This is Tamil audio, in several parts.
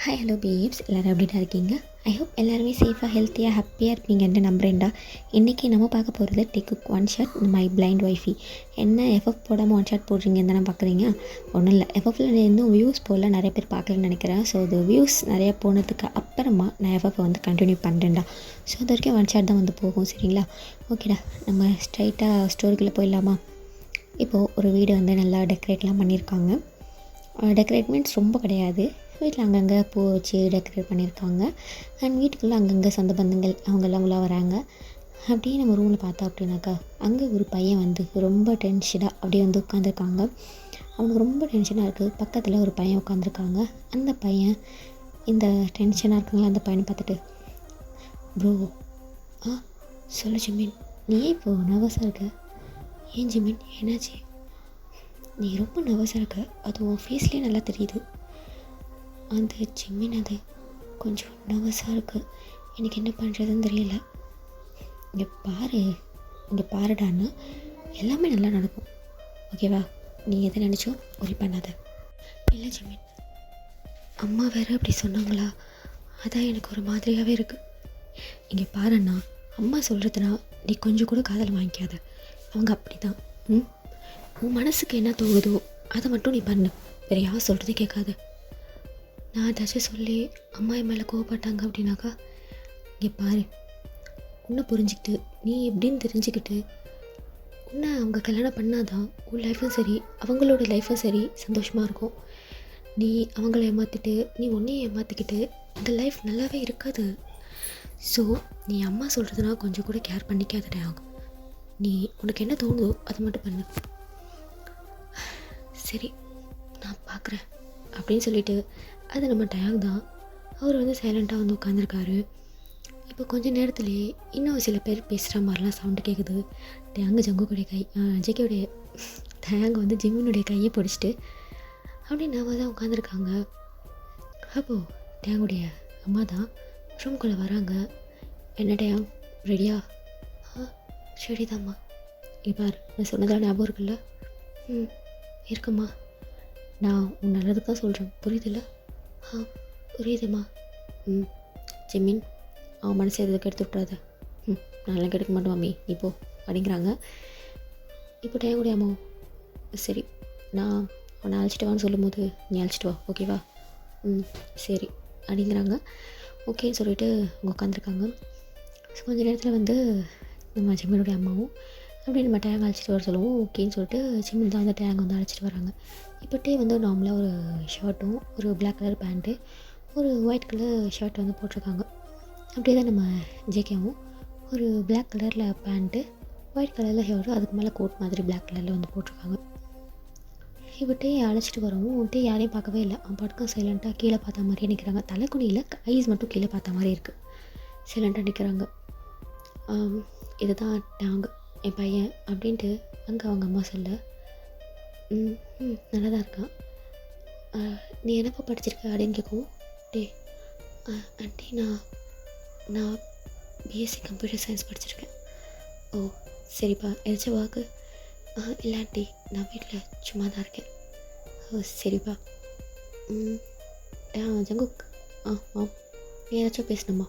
ஹாய் ஹலோ பேப்ஸ், எல்லோரும் எப்படிடா இருக்கீங்க? ஐ ஹோப் எல்லாருமே சேஃபாக ஹெல்த்தியாக ஹாப்பியாக இருப்பீங்கன்ட்டு நம்புகிறேன்டா. இன்றைக்கி நம்ம பார்க்க போகிறது டேக் குக் ஒன் ஷாட் மை பிளைண்ட் ஒய்ஃபி. என்ன எஃப்எஃப் போடாமல் ஒன் ஷாட் போடுறீங்கன்னு தானே பார்க்குறீங்க? ஒன்றும் இல்லை, எஃப்எஃப்பில் இன்னும் வியூஸ் போடல, நிறைய பேர் பார்க்கலன்னு நினைக்கிறேன். ஸோ அது வியூஸ் நிறையா போனதுக்கு அப்புறமா நான் எஃப்எஃப்பை வந்து கண்டினியூ பண்ணுறேன்டா. ஸோ அது வரைக்கும் ஒன் ஷாட் தான் வந்து போகும், சரிங்களா? ஓகேடா, நம்ம ஸ்ட்ரைட்டாக ஸ்டோரிக்குள்ளே போயிடலாமா? இப்போது ஒரு வீடு வந்து நல்லா டெக்கரேட்லாம் பண்ணியிருக்காங்க. டெக்கரேட் மீன்ஸ் ரொம்ப கிடையாது, வீட்டில் அங்கங்கே பூ வச்சு டெக்கரேட் பண்ணியிருக்காங்க. அண்ட் வீட்டுக்குள்ளே அங்கங்கே சொந்த பந்தங்கள் அவங்கெல்லாம் உள்ள வராங்க. அப்படியே நம்ம ரூமில் பார்த்தா அப்படின்னாக்கா, அங்கே ஒரு பையன் வந்து ரொம்ப டென்ஷனாக அப்படியே வந்து உட்காந்துருக்காங்க. அவனுக்கு ரொம்ப டென்ஷனாக இருக்குது. பக்கத்தில் ஒரு பையன் உட்காந்துருக்காங்க. அந்த பையன் இந்த டென்ஷனாக இருக்காங்களா அந்த பையனை பார்த்துட்டு, ப்ரோ சொல்லு ஜிமின், நீ ஏன் இப்போது நர்வஸாக இருக்க? ஏன் ஜிமின், என்னாச்சு? நீ ரொம்ப நர்வஸாக இருக்க, அது உன் ஃபேஸ்லேயே நல்லா தெரியுது. அந்த ஜிமின் அது கொஞ்சம் நர்வஸாக இருக்குது, எனக்கு என்ன பண்ணுறதுன்னு தெரியல. இங்கே பாருடான்னா எல்லாமே நல்லா நடக்கும், ஓகேவா? நீ எதை நினச்சோ ஒரி பண்ணாத. இல்லை ஜிமின், அம்மா வேறு அப்படி சொன்னாங்களா, அதான் எனக்கு ஒரு மாதிரியாகவே இருக்குது. இங்கே பாருண்ணா, அம்மா சொல்கிறதுனா நீ கொஞ்சம் கூட காதல் வாங்கிக்காத, அவங்க அப்படி தான். உன் மனசுக்கு என்ன தோணுதோ அதை மட்டும் நீ பண்ணு, வேறு யார் சொல்கிறதே கேட்காத. நான் ஏதாச்சும் சொல்லி அம்மா என் மேலே கோவப்பட்டாங்க அப்படின்னாக்கா, இங்கே பாரு, உன்னை புரிஞ்சுக்கிட்டு நீ எப்படின்னு தெரிஞ்சுக்கிட்டு உன்னை அவங்க கல்யாணம் பண்ணாதான் உன் லைஃப்பும் சரி அவங்களோட லைஃப்பும் சரி சந்தோஷமாக இருக்கும். நீ அவங்கள ஏமாற்றிட்டு நீ உன்னையும் ஏமாற்றிக்கிட்டு இந்த லைஃப் நல்லாவே இருக்காது. ஸோ நீ அம்மா சொல்கிறதுனா கொஞ்சம் கூட கேர் பண்ணிக்காதடே ஆகும். நீ உனக்கு என்ன தோணுதோ அதை மட்டும் பண்ணு. சரி, நான் பார்க்குறேன் அப்படின்னு சொல்லிட்டு, அது நம்ம டயாங் தான். அவர் வந்து சைலண்ட்டாக வந்து உட்காந்துருக்காரு. இப்போ கொஞ்சம் நேரத்துலேயே இன்னும் சில பேர் பேசுகிற மாதிரிலாம் சவுண்டு கேட்குது. டயாங்கு ஜங்குடைய ஜேகேவுடைய டயாங் வந்து ஜிம்மினுடைய கையை பிடிச்சிட்டு அப்படி நம்ம தான் உட்காந்துருக்காங்க. அப்போது டயாங்குடைய அம்மா தான் ரூம்குள்ளே வராங்க. என்ன டயாங், ரெடியா? சரிதாம்மா. பார், நான் சொன்னதான் ஞாபகம் இருக்குல்ல? இருக்குமா, நான் உன் நல்லதுக்கு தான் சொல்கிறேன், புரியுதில்ல? புரியுதுமா. ஜிமின், அவன் மனசை எதுக்கு எடுத்து விட்றாத. நான்லாம் கெடுக்க மாட்டோம் மாமி, நீ போ அப்படிங்கிறாங்க. இப்போ டயங்குடைய அம்மா, சரி நான் அவனை அழைச்சிட்டு வான்னு சொல்லும் போது நீ அழைச்சிட்டு வா, ஓகேவா? சரி அப்படிங்கிறாங்க. ஓகேன்னு சொல்லிவிட்டு அவங்க உட்காந்துருக்காங்க. ஸோ கொஞ்சம் நேரத்தில் வந்து நம்ம ஜிம்மினுடைய அம்மாவும் அப்படியே நம்ம டேங் அழைச்சிட்டு வர சொல்லுவோம். ஓகேன்னு சொல்லிட்டு ஜிம்மில் தான் வந்து டேங் வந்து அழைச்சிட்டு வராங்க. இப்போட்டே வந்து நார்மலாக ஒரு ஷர்ட்டும் ஒரு பிளாக் கலர் பேண்ட்டு ஒரு ஒயிட் கலர் ஷர்ட் வந்து போட்டிருக்காங்க. அப்படியே தான் நம்ம ஜேகேவும் ஒரு பிளாக் கலரில் பேண்ட்டு ஒயிட் கலரில் ஷர்ட்டு, அதுக்கு மேலே கோட் மாதிரி பிளாக் கலரில் வந்து போட்டிருக்காங்க. இப்போட்டே அழைச்சிட்டு வரவும் விட்டே யாரையும் பார்க்கவே இல்லை. அவன் பாட்டுக்கும் சைலண்ட்டாக கீழே பார்த்த மாதிரியே நிற்கிறாங்க. தலைக்குனியில் ஐஸ் மட்டும் கீழே பார்த்த மாதிரி இருக்குது. சைலண்ட்டாக நிற்கிறாங்க. இதுதான் டேங் என் பையன் அப்படின்ட்டு அங்கே அவங்க அம்மா சொல்ல, நல்லா தான் இருக்கான். நீ என்னப்பா படிச்சிருக்க அப்படின்னு கேட்கவும், ஆண்டி நான் பிஎஸ்சி கம்ப்யூட்டர் சயின்ஸ் படிச்சிருக்கேன். ஓ சரிப்பா, ஏதாச்சும் வாக்கு? இல்லை ஆண்டி, நான் வீட்டில் சும்மா தான் இருக்கேன். ஓ சரிப்பா. ஜங்குக், நீ ஏதாச்சும் பேசணுமா?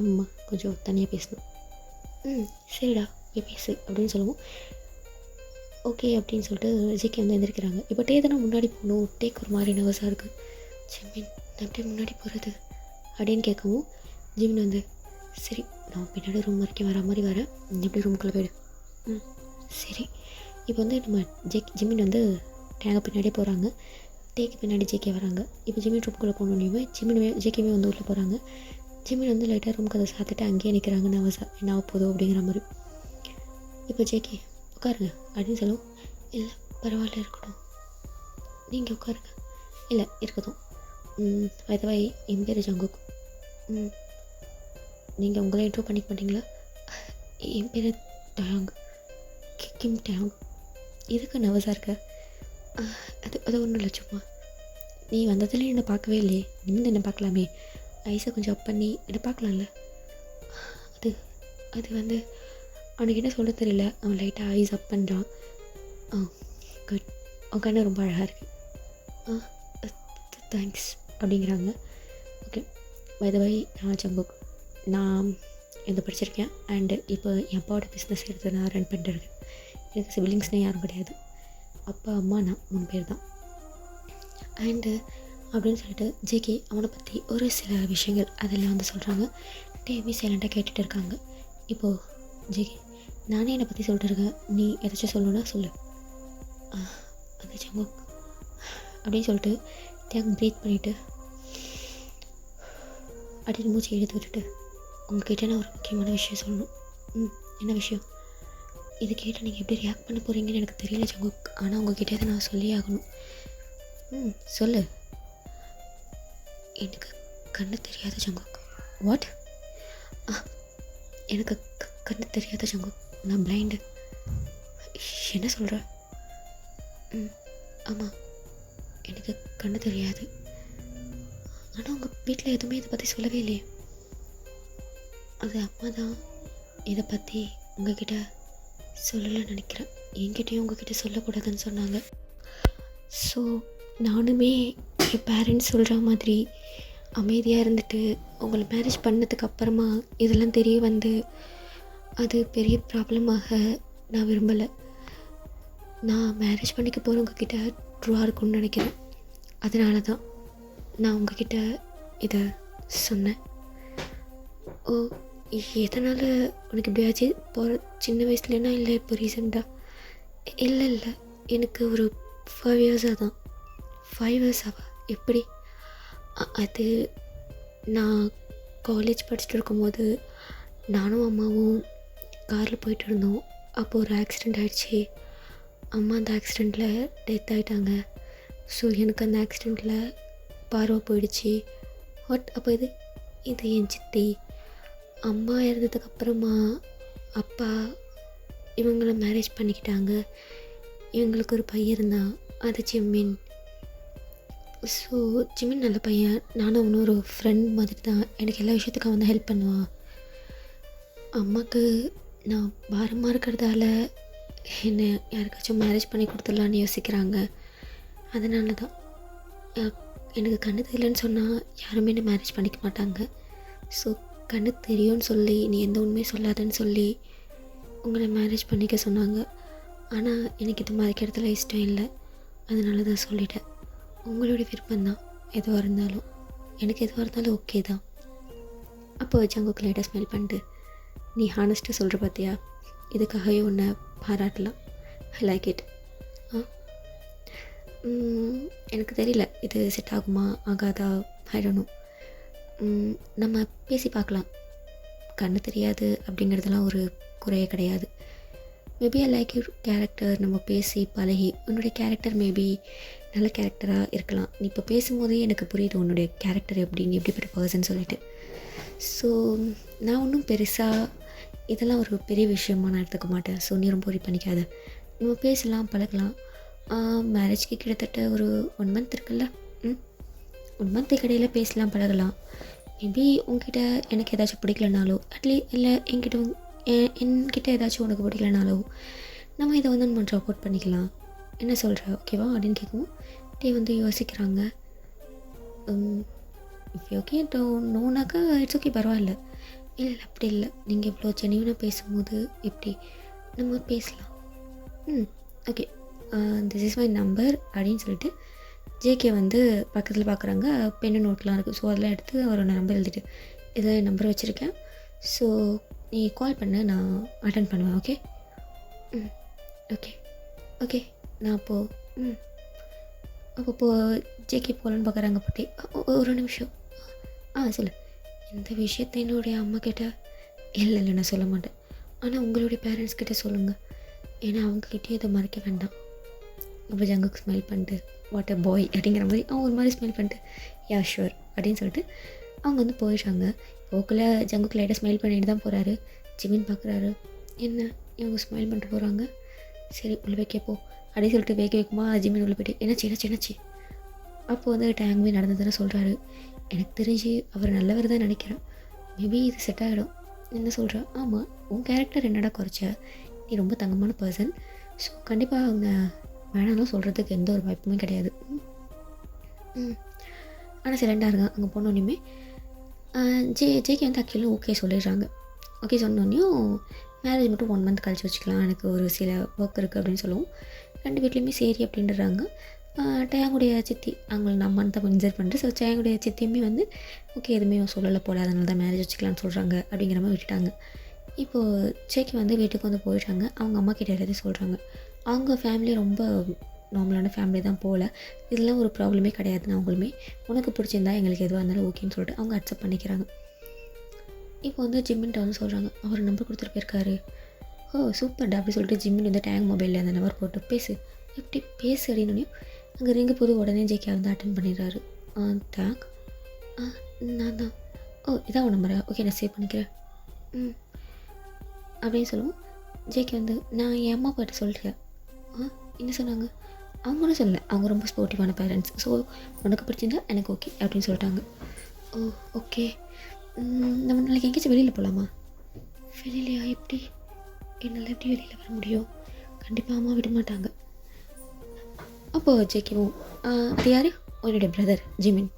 அம்மா கொஞ்சம் தனியாக பேசணும். சரிடா போய் பேசு அப்படின்னு சொல்லுவோம். ஓகே அப்படின்னு சொல்லிட்டு ஜிகே வந்து எழுந்திருக்கிறாங்க. இப்போ தானே முன்னாடி போகணும், டேக் ஒரு மாதிரி நர்வஸாக இருக்குது. ஜிமின், நான் அப்படியே முன்னாடி போகிறது அப்படின்னு கேட்கவும், ஜிமின் வந்து சரி நான் பின்னாடி ரூம் வரைக்கும் வர மாதிரி வரேன், நீ எப்படி ரூமுக்குள்ளே போய்டு. சரி. இப்போ வந்து நம்ம ஜிமின் வந்து டேங்கை பின்னாடியே போகிறாங்க. டேக்கு பின்னாடி ஜேகே வராங்க. இப்போ ஜிமின் ரூமுக்குள்ளே போகணுன்னே ஜேகேவே வந்து உள்ளே போகிறாங்க. ஜிமின் வந்து லைட்டாக ரூம் கதை சாத்திட்டு அங்கேயே நிற்கிறாங்க. நர்வஸாக என்ன ஆக போதும் அப்படிங்கிற மாதிரி. இப்போ ஜேகே உட்காருங்க அப்படின்னு சொல்லுவோம். இல்லை பரவாயில்ல இருக்கட்டும், நீங்கள் உட்காருங்க. இல்லை இருக்கட்டும். வயதவாய் என் பேர் ஜங்குக். நீங்கள் உங்களை இன்ட்ரோ பண்ணிக்க மாட்டிங்களா? என் பேர் டயாங், கிம் டயாங். எதுக்கு நர்வஸாக இருக்க? அது ஒன்றும் இல்லை, சும்மா. நீ வந்ததுலேயும் என்னை பார்க்கவே இல்லையே, நின்று என்னை பார்க்கலாமே, ஐஸை கொஞ்சம் அப் பண்ணி என்னை பார்க்கலாம்ல. அது வந்து அவனுக்கு என்ன சொல்ல தெரியல, அவன் லைட்டாக ஐஸ் அப் பண்ணுறான். குட், உன் கண்ணு ரொம்ப அழகாக இருக்குது. தேங்க்ஸ். அப்படிங்கிறாங்க. ஓகே, பை த வை நான் ஜங்குக். நான் எந்த படிச்சிருக்கேன் அண்டு இப்போ என் அப்பாவோட பிஸ்னஸ் எடுத்து நான் ரன் பண்ணிட்டுருக்கேன். எனக்கு சிபிலிங்ஸ்னே யாரும் கிடையாது. அப்பா அம்மா நான் 3 பேர் தான். அண்டு அப்படின்னு சொல்லிட்டு ஜேகே அவனை பற்றி ஒரு சில விஷயங்கள் அதெல்லாம் வந்து சொல்கிறாங்க. டேமி சைலண்ட்டாக கேட்டுகிட்டு இருக்காங்க. இப்போது ஜேகே, நானே என்னை பற்றி சொல்லிட்டு இருக்கேன், நீ எதாச்சும் சொல்லணுன்னா சொல்லு. அந்த ஜங்குக் அப்படின்னு சொல்லிட்டு டேங் ப்ரீத் பண்ணிவிட்டு அப்படின்னு மூச்சு எடுத்து விட்டுட்டு, உங்கள்கிட்ட நான் ஒரு முக்கியமான விஷயம் சொல்லணும். என்ன விஷயம்? இது கேட்டு நீங்கள் எப்படி ரியாக்ட் பண்ண போகிறீங்கன்னு எனக்கு தெரியல ஜங்குக், ஆனால் உங்கள்கிட்ட இதை நான் சொல்லி ஆகணும். சொல்லு. எனக்கு கண்ணு தெரியாத ஜங்குக். வாட்? எனக்கு கண்ணு தெரியாத ஜங்குக், நான் பிளைண்டு. என்ன சொல்கிற? ஆமாம், எனக்கு கண்ணு தெரியாது. ஆனால் உங்கள் வீட்டில் எதுவுமே இதை பற்றி சொல்லவே இல்லையே. அது அம்மா தான் இதை பற்றி உங்ககிட்ட சொல்லலைன்னு நினைக்கிறேன். என்கிட்டயும் உங்ககிட்ட சொல்லக்கூடாதுன்னு சொன்னாங்க. ஸோ நானுமே என் பேரண்ட்ஸ் சொல்கிற மாதிரி அமைதியாக இருந்துட்டு உங்களை மேரேஜ் பண்ணதுக்கு அப்புறமா இதெல்லாம் தெரிய வந்து அது பெரிய ப்ராப்ளமாக நான் விரும்பலை. நான் மேரேஜ் பண்ணிக்க போகிறவங்கக்கிட்ட ட்ரூவாக இருக்கும்னு நினைக்கிறேன். அதனால தான் நான் உங்ககிட்ட இதை சொன்னேன். ஓ, எதனால் உனக்கு இப்படி ஆச்சு? போகிற சின்ன வயசுலனா இல்லை இப்போ ரீசெண்டாக? இல்லை, எனக்கு ஒரு 5 இயர்ஸாக தான். 5 இயர்ஸாவா? எப்படி? அது நான் காலேஜ் படிச்சுட்டு இருக்கும்போது நானும் அம்மாவும் காரில் போயிட்டு இருந்தோம். அப்போது ஒரு ஆக்சிடெண்ட் ஆகிடுச்சி. அம்மா அந்த ஆக்சிடெண்ட்டில் டெத் ஆகிட்டாங்க. ஸோ எனக்கு அந்த ஆக்சிடெண்ட்டில் பார்வை போயிடுச்சு. அப்போ இது என் சித்தி. அம்மா இறந்ததுக்கப்புறமா அப்பா இவங்கள மேரேஜ் பண்ணிக்கிட்டாங்க. இவங்களுக்கு ஒரு பையன் இருந்தான், அது ஜிம்மின். ஸோ ஜிம்மின் நல்ல பையன். நானும் இன்னொரு ஃப்ரெண்ட் மாதிரி தான். எனக்கு எல்லா விஷயத்துக்கும் அவன் தான் ஹெல்ப் பண்ணுவான். அம்மாவுக்கு நான் பாரமாக இருக்கிறதால என்னை யாருக்காச்சும் மேரேஜ் பண்ணி கொடுத்துடலான்னு யோசிக்கிறாங்க. அதனால தான் எனக்கு கண்ணு தெரியலன்னு சொன்னால் யாருமே என்னை மேரேஜ் பண்ணிக்க மாட்டாங்க. ஸோ கண்ணு தெரியும்னு சொல்லி நீ எந்த உண்மையும் சொல்லாதன்னு சொல்லி உங்களை மேரேஜ் பண்ணிக்க சொன்னாங்க. ஆனால் எனக்கு இது மாதிரி இடத்துல இஷ்டம் இல்லை. அதனால தான் சொல்லிட்டேன். உங்களோட விருப்பம்தான் எதுவாக இருந்தாலும். எனக்கு எதுவாக இருந்தாலும் ஓகே தான். அப்போ ஜங்குக் லைட்டாக ஸ்மெல் பண்ணிட்டு, நீ ஹானஸ்ட்டாக சொல்கிற பார்த்தியா, இதுக்காகவே உன்னை பாராட்டலாம். I like it. எனக்கு தெரியல இது செட் ஆகுமா ஆகாதா, ஐ டோன்ட் நோ. நம்ம பேசி பார்க்கலாம். கண்ணு தெரியாது அப்படிங்கிறதுலாம் ஒரு குறையே கிடையாது. Maybe I like your character. நம்ம பேசி பழகி உன்னுடைய கேரக்டர் மேபி நல்ல கேரக்டராக இருக்கலாம். நீ இப்போ பேசும்போதே எனக்கு புரியுது உன்னுடைய கேரக்டர் எப்படிப்பட்ட பர்சன் சொல்லிட்டு. ஸோ நான் ஒன்றும் பெருசாக இதெல்லாம் ஒரு பெரிய விஷயமாக நான் எடுத்துக்க மாட்டேன். ஸோ நீ ரொம்ப ஒரி பண்ணிக்காத. நம்ம பேசலாம், பழகலாம். மேரேஜ்க்கு கிட்டத்தட்ட ஒரு 1 மந்த் இருக்குல்ல. 1 மந்த் இடையில் பேசலாம், பழகலாம். மேபி உங்ககிட்ட எனக்கு ஏதாச்சும் பிடிக்கலனாலோ இல்லை என்கிட்ட ஏதாச்சும் உனக்கு பிடிக்கலனாலோ நம்ம இதை வந்து நம்ம ட்ராப் பண்ணிக்கலாம். என்ன சொல்கிற, ஓகேவா அப்படின்னு கேட்கவும் டே வந்து யோசிக்கிறாங்க. ஓகே நோனாக்கா இட்ஸ் ஓகே, பரவாயில்ல. இல்லை அப்படி இல்லை, நீங்கள் இவ்வளோ ஜென்யூனாக பேசும்போது எப்படி நம்ம பேசலாம். Okay, this is my number அப்படின்னு சொல்லிட்டு ஜேகே வந்து பக்கத்தில் பார்க்குறாங்க. பென்னு நோட்லாம் இருக்குது. ஸோ அதெல்லாம் எடுத்து அவரோட நம்பர் எழுதிட்டு, இதை நம்பர் வச்சுருக்கேன். ஸோ நீ கால் பண்ண, நான் அட்டன் பண்ணுவேன். ஓகே ஓகே ஓகே நான் அப்போ ஜேகே போகலான்னு பார்க்குறாங்க. பட்டி ஒரு நிமிஷம். சொல்லு. இந்த விஷயத்தை என்னுடைய அம்மா கிட்ட இல்லை நான் சொல்ல மாட்டேன். ஆனால் உங்களுடைய பேரண்ட்ஸ் கிட்டே சொல்லுங்கள். ஏன்னா அவங்கக்கிட்டே இதை மறைக்க வேண்டாம். அப்போ ஜங்குக்கு ஸ்மைல் பண்ணிட்டு, வாட் அ பாய் அப்படிங்கிற மாதிரி அவங்க ஒரு மாதிரி ஸ்மைல் பண்ணிட்டு, யா ஷுவர் அப்படின்னு சொல்லிட்டு அவங்க வந்து போயிடுறாங்க. போக்கில் ஜங்குக்கு லைட்டாக ஸ்மைல் பண்ணிட்டு தான் போகிறாரு. ஜிமின் பார்க்குறாரு, என்ன இவங்க ஸ்மைல் பண்ணிட்டு போகிறாங்க, சரி உள்ள வைக்கப்போ அப்படின்னு சொல்லிட்டு வேகமா ஜிமின் உள்ள போய்ட்டு என்னாச்சு. அப்போது வந்து டேங்குமே நடந்ததுன்னு சொல்கிறாரு. எனக்கு தெரிஞ்சு அவர் நல்லவர் தான் நினைக்கிறேன். மேபி இது செட் ஆகிடும். என்ன சொல்கிறா? ஆமாம், உன் கேரக்டர் என்னடா குறைச்ச, நீ ரொம்ப தங்கமான பர்சன். ஸோ கண்டிப்பாக அவங்க வேணாலும் சொல்கிறதுக்கு எந்த ஒரு வாய்ப்புமே கிடையாது. ஆனால் சைலண்டாக இருக்கான். அங்கே போனோடனே ஜேகே வந்து ஆக்சுவலி ஓகே சொல்லிடுறாங்க. ஓகே சொன்னோடனையும் மேரேஜ் மட்டும் 1 மந்த் கழிச்சு வச்சுக்கலாம், எனக்கு ஒரு சில ஒர்க் இருக்குது அப்படின்னு சொல்லுவோம். 2 வீட்லேயுமே சரி அப்படின்றாங்க. டயாங்குடைய சித்தி அவங்கள நம்ம தான் இன்சர்ட் பண்ணிட்டு, ஸோ டயாங்குடைய சித்தியுமே வந்து ஓகே எதுவுமே சொல்லலை போல, அதனால தான் மேரேஜ் வச்சுக்கலான்னு சொல்கிறாங்க அப்படிங்கிற மாதிரி விட்டுட்டாங்க. இப்போது ஜேகே வந்து வீட்டுக்கு வந்து போயிட்டாங்க. அவங்க அம்மா கிட்ட எல்லாத்தையும் சொல்கிறாங்க. அவங்க ஃபேமிலி ரொம்ப நார்மலான ஃபேமிலி தான் போல், இதெல்லாம் ஒரு ப்ராப்ளமே கிடையாதுன்னு அவங்களுமே, உனக்கு பிடிச்சிருந்தா எங்களுக்கு எதுவாக இருந்தாலும் ஓகேன்னு சொல்லிட்டு அவங்க அக்செப்ட் பண்ணிக்கிறாங்க. இப்போ வந்து ஜிம்மின்ட்ட வந்து சொல்கிறாங்க, அவர் நம்பர் கொடுத்துட்டு போயிருக்காரு. ஓ சூப்பர்டா அப்படி சொல்லிட்டு ஜிம்மின் வந்து டேங்க் மொபைலில் அந்த நம்பர் போட்டு பேசு, எப்படி பேசு அப்படின்னு அங்கே ரிங்கு போது உடனே ஜேகே வந்து அட்டன் பண்ணிடுறாரு. டேங்க் நான் தான். ஓ இதான் உன் நம்பரா, ஓகே நான் சேவ் பண்ணிக்கிறேன் அப்படின்னு சொல்லுவோம். ஜேகே வந்து நான் என் அம்மா அப்பாட்ட சொல்லிட்டேன். என்ன சொன்னாங்க? அவங்களும் சொல்லலை, அவங்க ரொம்ப ஸ்போர்ட்டிவான பேரண்ட்ஸ். ஸோ உனக்கு பிடிச்சிருந்தா எனக்கு ஓகே அப்படின்னு சொல்லிட்டாங்க. ஓ ஓகே, நம்ம நாளைக்கு எங்கேயாச்சும் வெளியில் போகலாமா? வெளியிலையா? எப்படி? என்னால் எப்படி வெளியில் வர முடியும்? கண்டிப்பாக அம்மா விட மாட்டாங்க. அப்போது ஜேகேவும் அது யார்? உன்னுடைய பிரதர் ஜிமின்.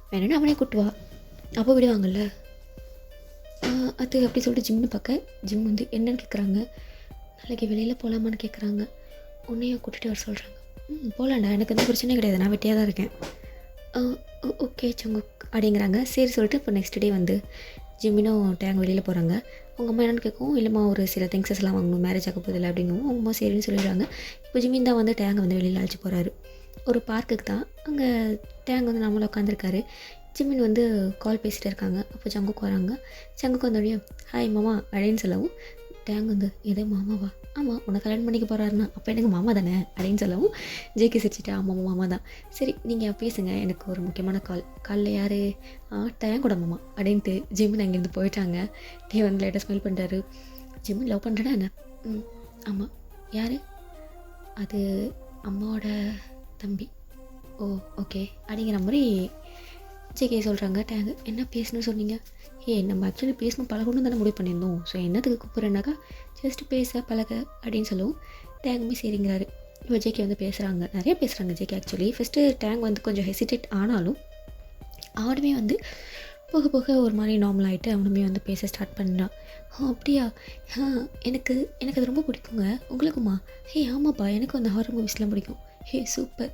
வேணும்னா அவனே கூட்டு வா, அப்போ விடுவாங்கல்ல. அது அப்படி சொல்லிட்டு ஜிம்னு பார்க்க ஜிம் வந்து என்னன்னு கேட்குறாங்க. நாளைக்கு வெளியில் போகலாமான்னு கேட்குறாங்க. உன்னையும் கூட்டிகிட்டு வர சொல்கிறாங்க. போகலாண்டா, எனக்கு எந்த பிரச்சனையும் கிடையாது, நான் வெட்டியாக தான் இருக்கேன். ஓகே சங்குக் அப்படிங்கிறாங்க. சரி சொல்லிட்டு இப்போ நெக்ஸ்ட் டே வந்து ஜிம்மினும் டேங் வெளியில் போகிறாங்க. அவங்க அம்மா என்னென்னு கேட்கவும், இல்லைம்மா ஒரு சில திங்ஸஸ் எல்லாம் வாங்கணும், மேரேஜ் ஆக போதில்லை அப்படிங்கவும் அவங்க அம்மா சரின்னு சொல்லிடுறாங்க. இப்போ ஜிம்மின் தான் வந்து டேங்கை வந்து வெளியில் அழைச்சி போகிறாரு. ஒரு பார்க்குக்கு தான். அங்கே டேங் வந்து நம்மள உட்காந்துருக்காரு. ஜிம்மின் வந்து கால் பேசிகிட்டு இருக்காங்க. அப்போ ஜங்குக்கு வராங்க. ஜங்குக்கு வந்தோடனே ஹாய் மாமா அப்படின்னு சொல்லவும், டேங் வந்து எதோ மாமாவா? ஆமாம், உன்னை கல்யாணம் பண்ணிக்க போகிறாருன்னா அப்போ எனக்கு மாமா தானே அப்படின்னு சொல்லவும் ஜேகே சிரிச்சிட்டு ஆமாம் மாமா தான். சரி நீங்கள் பேசுங்க, எனக்கு ஒரு முக்கியமான காலில் யார்? டேங் கூட மாமா அப்படின்ட்டு ஜிம்மின் அங்கேருந்து போயிட்டாங்க. டே வந்து லேட்டாக ஸ்மெல் பண்ணுறாரு. ஜிம்மின் லவ் பண்ணுறேன்னா என்ன? ஆமாம். யார்? அது அம்மாவோட தம்பி. ஓ ஓகே அப்படிங்கிற மாதிரி ஜேகே சொல்கிறாங்க. டேங்கு என்ன பேசணும்னு சொன்னீங்க? நம்ம ஆக்சுவலி பேசணும் பழகணும்னு தானே முடிவு பண்ணியிருந்தோம். ஸோ என்னத்துக்கு கூப்பிட்றேன்னாக்கா ஜஸ்ட் பேச பழக அப்படின்னு சொல்லவும் டேங்குமே சரிங்கிறாரு. இப்போ ஜேகே வந்து பேசுகிறாங்க, நிறைய பேசுகிறாங்க ஜேகே. ஆக்சுவலி ஃபஸ்ட்டு டேங் வந்து கொஞ்சம் ஹெசிடேட் ஆனாலும் அவனுமே வந்து போக போக ஒரு மாதிரி நார்மல் ஆகிட்டு அவனுமே வந்து பேச ஸ்டார்ட் பண்ணான். அப்படியா? எனக்கு அது ரொம்ப பிடிக்குங்க. உங்களுக்குமா? ஆமாப்பா, எனக்கு அந்த ஹாரர் மூவிஸ்லாம் பிடிக்கும். சூப்பர்.